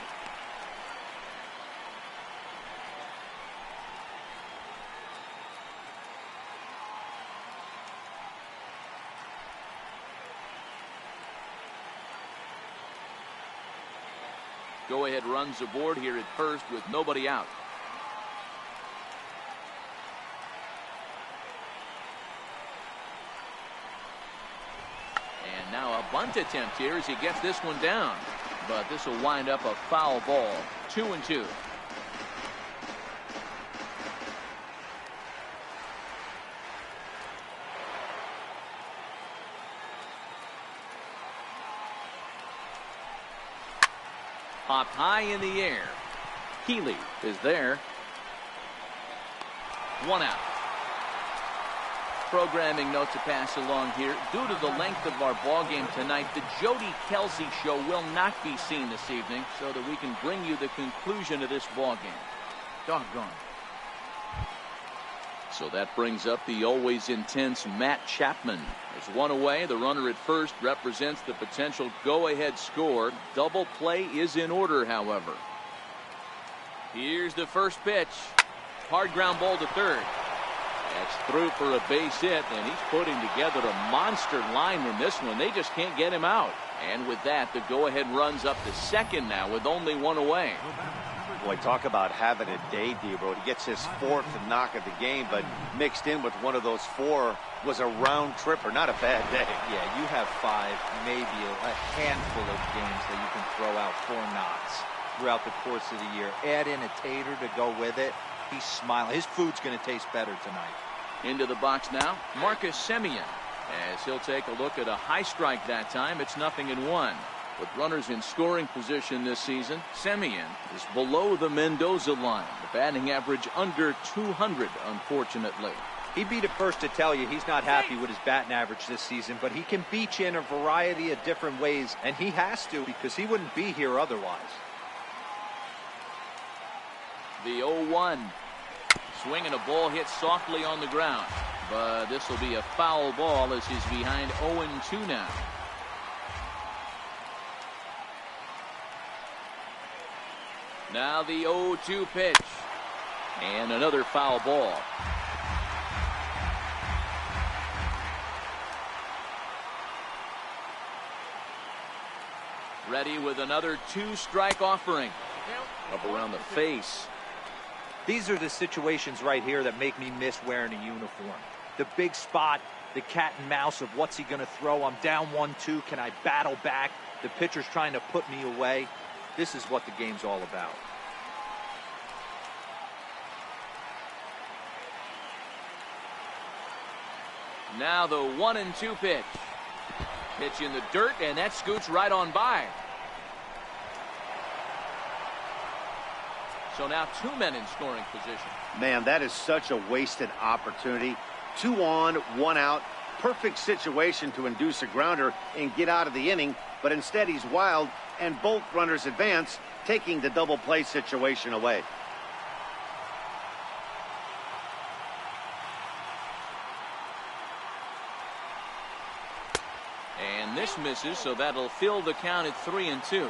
Go-ahead runs aboard here at first with nobody out. And now a bunt attempt here as he gets this one down. But this will wind up a foul ball. 2-2. Popped high in the air. Healy is there. 1 out. Programming note to pass along here. Due to the length of our ball game tonight, the Jody Kelsey show will not be seen this evening, so that we can bring you the conclusion of this ball game. Doggone. So that brings up the always intense Matt Chapman. There's one away. The runner at first represents the potential go-ahead score. Double play is in order, however. Here's the first pitch. Hard ground ball to third. That's through for a base hit, and he's putting together a monster line in this one. They just can't get him out. And with that, the go-ahead runs up to second now with only one away. Boy, talk about having a day, D-Bro. He gets his 4th knock of the game, but mixed in with one of those 4 was a round tripper. Not a bad day. Yeah, you have 5, maybe a handful of games that you can throw out 4 knocks throughout the course of the year. Add in a tater to go with it. He's smiling. His food's going to taste better tonight. Into the box now, Marcus Semien, as he'll take a look at a high strike that time. It's 0-1. With runners in scoring position this season, Semien is below the Mendoza line. The batting average under 200, unfortunately. He'd be the first to tell you he's not happy with his batting average this season, but he can beat you in a variety of different ways, and he has to because he wouldn't be here otherwise. The 0-1. Swinging a ball hit softly on the ground, but this will be a foul ball as he's behind 0-2 now. Now the 0-2 pitch. And another foul ball. Ready with another 2-strike offering. Up around the face. These are the situations right here that make me miss wearing a uniform. The big spot, the cat and mouse of what's he going to throw. I'm down 1-2. Can I battle back? The pitcher's trying to put me away. This is what the game's all about. Now the 1-2 pitch. Pitch in the dirt, and that scoots right on by. So now 2 men in scoring position. Man, that is such a wasted opportunity. 2 on, 1 out. Perfect situation to induce a grounder and get out of the inning, but instead he's wild, and both runners advance, taking the double play situation away. And this misses, so that'll fill the count at 3-2.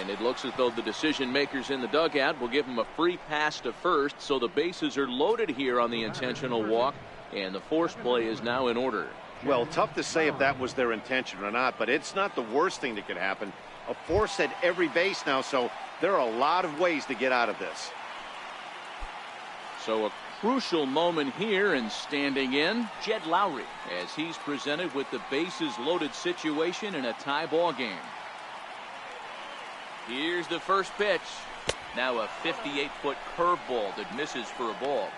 And it looks as though the decision makers in the dugout will give him a free pass to first, so the bases are loaded here on the intentional walk, and the force play is now in order. Well, tough to say if that was their intention or not, but it's not the worst thing that could happen. A force at every base now, so there are a lot of ways to get out of this. So a crucial moment here, and standing in, Jed Lowry, as he's presented with the bases loaded situation in a tie ball game. Here's the first pitch. Now a 58-foot curveball that misses for a ball.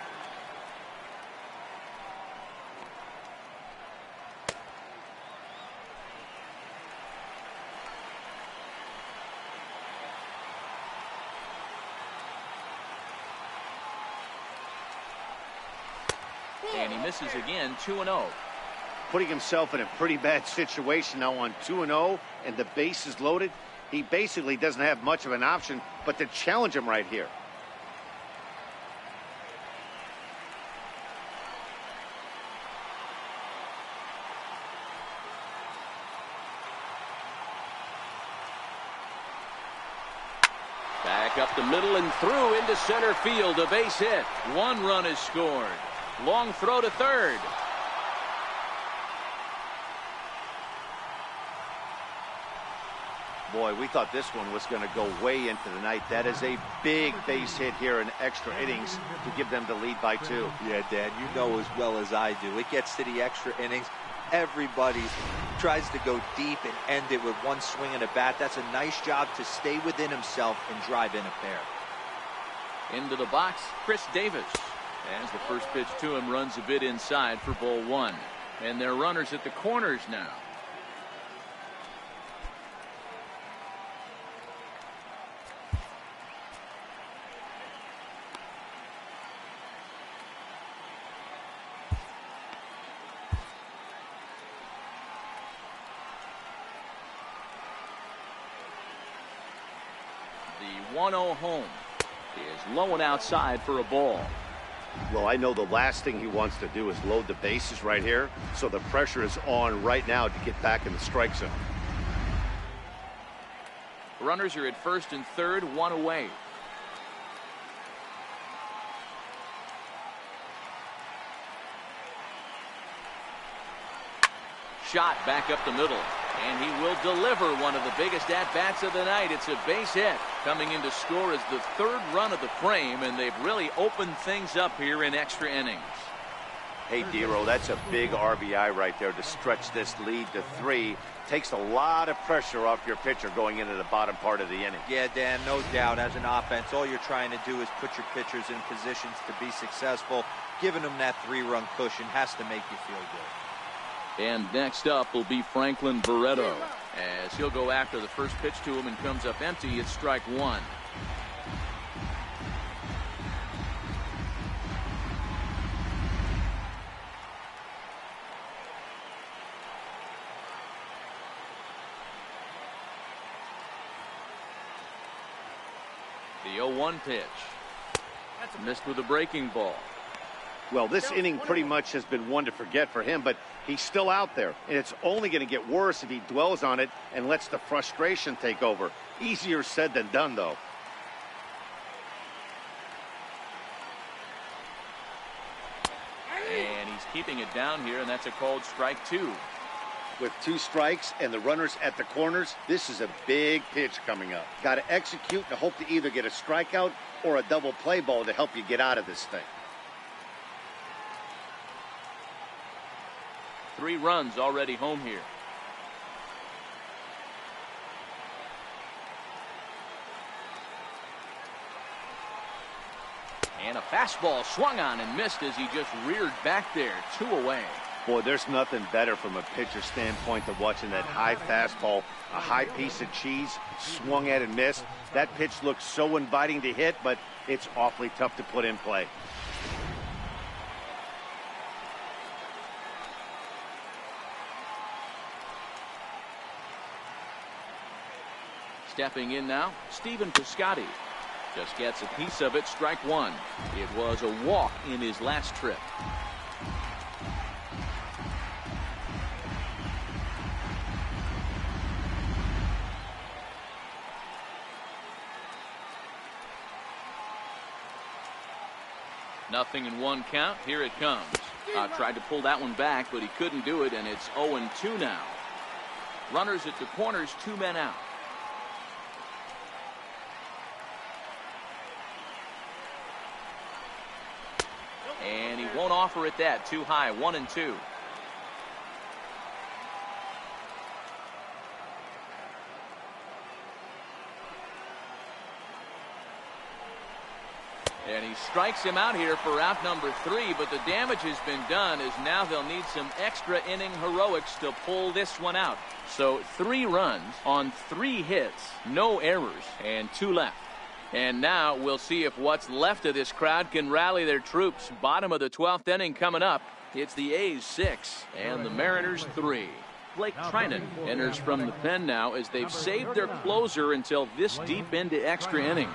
And he misses again, 2-0. Putting himself in a pretty bad situation now on 2-0, and the base is loaded. He basically doesn't have much of an option but to challenge him right here. Back up the middle and through into center field. A base hit. 1 run is scored. Long throw to third. Boy, we thought this one was going to go way into the night. That is a big base hit here in extra innings to give them the lead by 2. Yeah, Dan, you know as well as I do. It gets to the extra innings. Everybody tries to go deep and end it with 1 swing and a bat. That's a nice job to stay within himself and drive in a pair. Into the box, Chris Davis. As the first pitch to him runs a bit inside for ball 1. And they're runners at the corners now. The 1-0 home is low and outside for a ball. Well, I know the last thing he wants to do is load the bases right here, so the pressure is on right now to get back in the strike zone. Runners are at first and third, 1 away. Shot back up the middle, and he will deliver one of the biggest at-bats of the night. It's a base hit. Coming in to score is the 3rd run of the frame, and they've really opened things up here in extra innings. Hey, Dero, that's a big RBI right there to stretch this lead to 3. Takes a lot of pressure off your pitcher going into the bottom part of the inning. Yeah, Dan, no doubt. As an offense, all you're trying to do is put your pitchers in positions to be successful. Giving them that 3-run cushion has to make you feel good. And next up will be Franklin Barreto, as he'll go after the first pitch to him and comes up empty. It's strike 1. The 0-1 pitch. Missed with a breaking ball. Well, this inning pretty much has been one to forget for him, but he's still out there, and it's only going to get worse if he dwells on it and lets the frustration take over. Easier said than done, though. And he's keeping it down here, and that's a called strike 2. With 2 strikes and the runners at the corners, this is a big pitch coming up. Got to execute and hope to either get a strikeout or a double play ball to help you get out of this thing. 3 runs already home here. And a fastball swung on and missed as he just reared back there. 2 away. Boy, there's nothing better from a pitcher standpoint than watching that high fastball, a high piece of cheese, swung at and missed. That pitch looks so inviting to hit, but it's awfully tough to put in play. Stepping in now, Stephen Piscotty. Just gets a piece of it, strike 1. It was a walk in his last trip. Nothing in 1 count. Here it comes. Tried to pull that one back, but he couldn't do it, and it's 0-2 now. Runners at the corners, 2 men out. And he won't offer it that. Too high. 1-2. And he strikes him out here for out number 3, but the damage has been done as now they'll need some extra inning heroics to pull this one out. So 3 runs on 3 hits, no errors, and 2 left. And now we'll see if what's left of this crowd can rally their troops. Bottom of the 12th inning coming up. It's the A's 6 and the Mariners 3. Blake Trinan enters from the pen now as they've saved their closer until this deep into extra innings.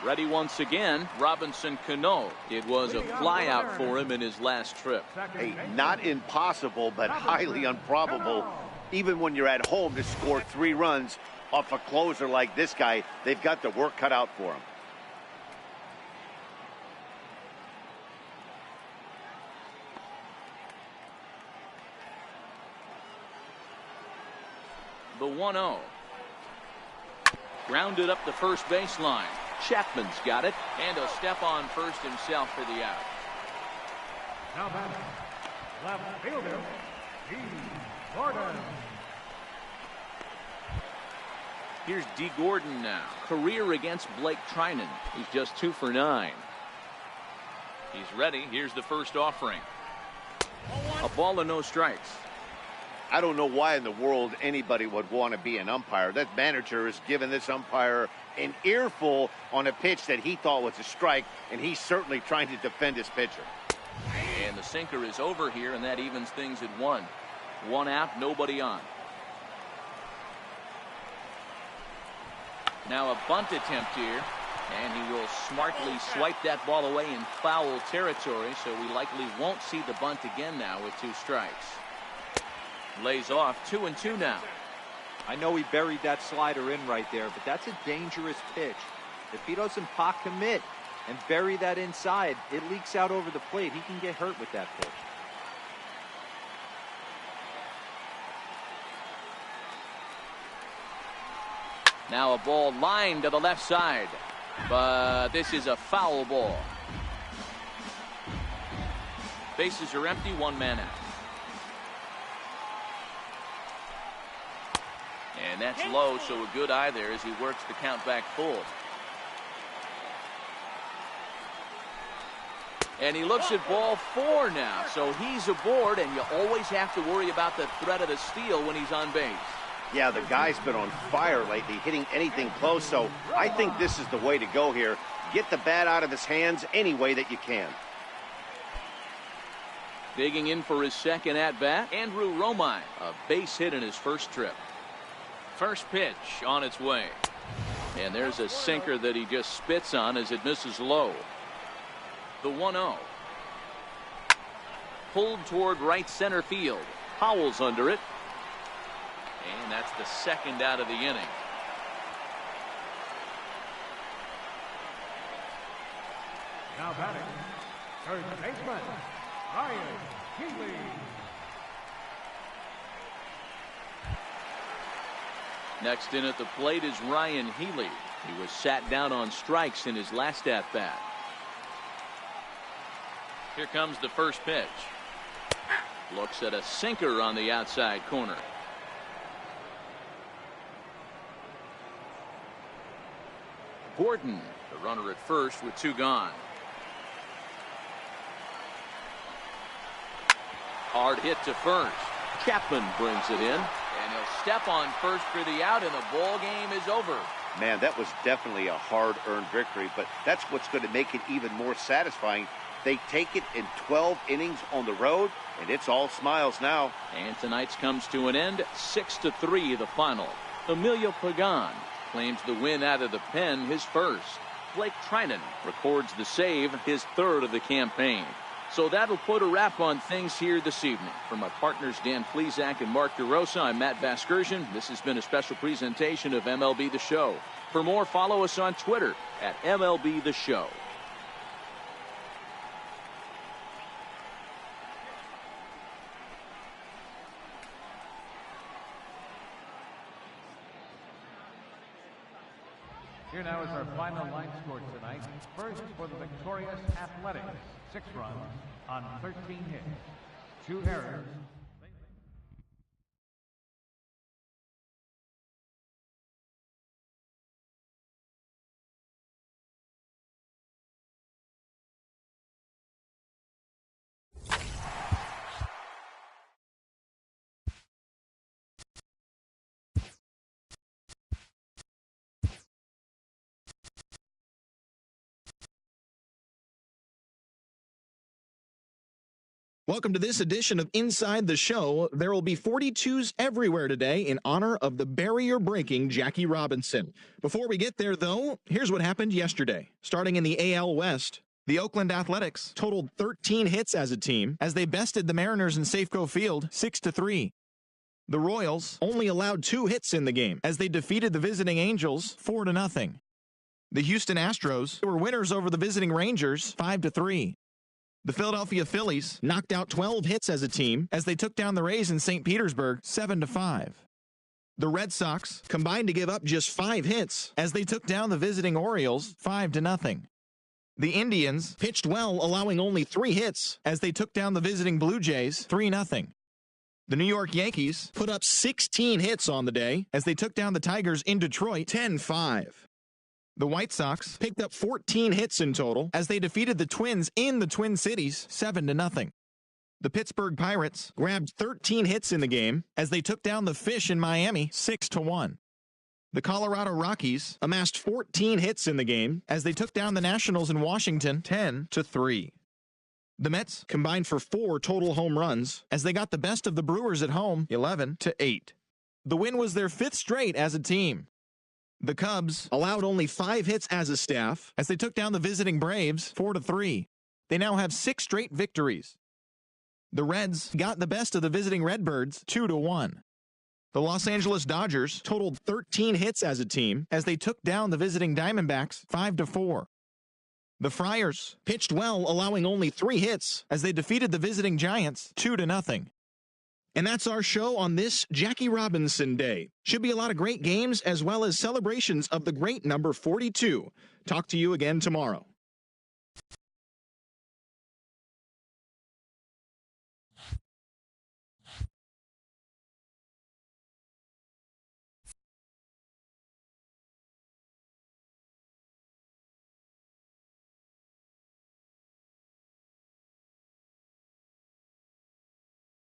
Ready once again, Robinson Cano. It was a flyout for him in his last trip. Hey, not impossible, but highly improbable. Even when you're at home to score 3 runs off a closer like this guy, they've got the work cut out for him. The 1-0. Grounded up the first baseline. Chapman's got it, and a step on first himself for the out. Now batting, left fielder, D. Gordon. Here's D. Gordon now. Career against Blake Trinan. He's just 2 for 9. He's ready. Here's the first offering. A ball and no strikes. I don't know why in the world anybody would want to be an umpire. That manager has given this umpire an earful on a pitch that he thought was a strike, and he's certainly trying to defend his pitcher. And the sinker is over here, and that evens things at 1. 1 out, nobody on. Now a bunt attempt here, and he will smartly swipe that ball away in foul territory, so we likely won't see the bunt again now with 2 strikes. Lays off. 2-2 now. I know he buried that slider in right there, but that's a dangerous pitch. If he doesn't pot commit and bury that inside, it leaks out over the plate. He can get hurt with that pitch. Now a ball lined to the left side, but this is a foul ball. Bases are empty, one man out. And that's low, so a good eye there as he works the count back full. And he looks at ball 4 now, so he's aboard, and you always have to worry about the threat of the steal when he's on base. Yeah, the guy's been on fire lately, hitting anything close, so I think this is the way to go here. Get the bat out of his hands any way that you can. Digging in for his second at-bat, Andrew Romine, a base hit in his first trip. First pitch on its way. And there's a sinker that he just spits on as it misses low. The 1-0. Pulled toward right center field. Howell's under it. And that's the second out of the inning. Now batting, third baseman, Ryan Healy. Next in at the plate is Ryan Healy. He was sat down on strikes in his last at-bat. Here comes the first pitch. Looks at a sinker on the outside corner. Gordon, the runner at first with 2 gone. Hard hit to first. Chapman brings it in, and he'll step on first for the out, and the ball game is over. Man, that was definitely a hard-earned victory, but that's what's going to make it even more satisfying. They take it in 12 innings on the road, and it's all smiles now. And tonight's comes to an end, 6-3 the final. Emilio Pagan claims the win out of the pen, his first. Blake Trinan records the save, his third of the campaign. So that'll put a wrap on things here this evening. For my partners Dan Plesac and Mark DeRosa, I'm Matt Vasgersian. This has been a special presentation of MLB The Show. For more, follow us on Twitter at MLB The Show. Here now is our final line score tonight. First for the victorious Athletics, 6 runs on 13 hits, 2 errors. Welcome to this edition of Inside the Show. There will be 42s everywhere today in honor of the barrier-breaking Jackie Robinson. Before we get there, though, here's what happened yesterday. Starting in the AL West, the Oakland Athletics totaled 13 hits as a team as they bested the Mariners in Safeco Field 6-3. The Royals only allowed 2 hits in the game as they defeated the visiting Angels 4-0. The Houston Astros were winners over the visiting Rangers 5-3. The Philadelphia Phillies knocked out 12 hits as a team as they took down the Rays in St. Petersburg 7-5. The Red Sox combined to give up just 5 hits as they took down the visiting Orioles 5-0. The Indians pitched well, allowing only 3 hits as they took down the visiting Blue Jays 3-0. The New York Yankees put up 16 hits on the day as they took down the Tigers in Detroit 10-5. The White Sox picked up 14 hits in total as they defeated the Twins in the Twin Cities 7-0. The Pittsburgh Pirates grabbed 13 hits in the game as they took down the Fish in Miami 6-1. The Colorado Rockies amassed 14 hits in the game as they took down the Nationals in Washington 10-3. The Mets combined for 4 total home runs as they got the best of the Brewers at home 11-8. The win was their 5th straight as a team. The Cubs allowed only 5 hits as a staff as they took down the visiting Braves 4-3. They now have 6 straight victories. The Reds got the best of the visiting Redbirds 2-1. The Los Angeles Dodgers totaled 13 hits as a team as they took down the visiting Diamondbacks 5-4. The Friars pitched well, allowing only 3 hits as they defeated the visiting Giants 2-0. And that's our show on this Jackie Robinson Day. Should be a lot of great games as well as celebrations of the great number 42. Talk to you again tomorrow.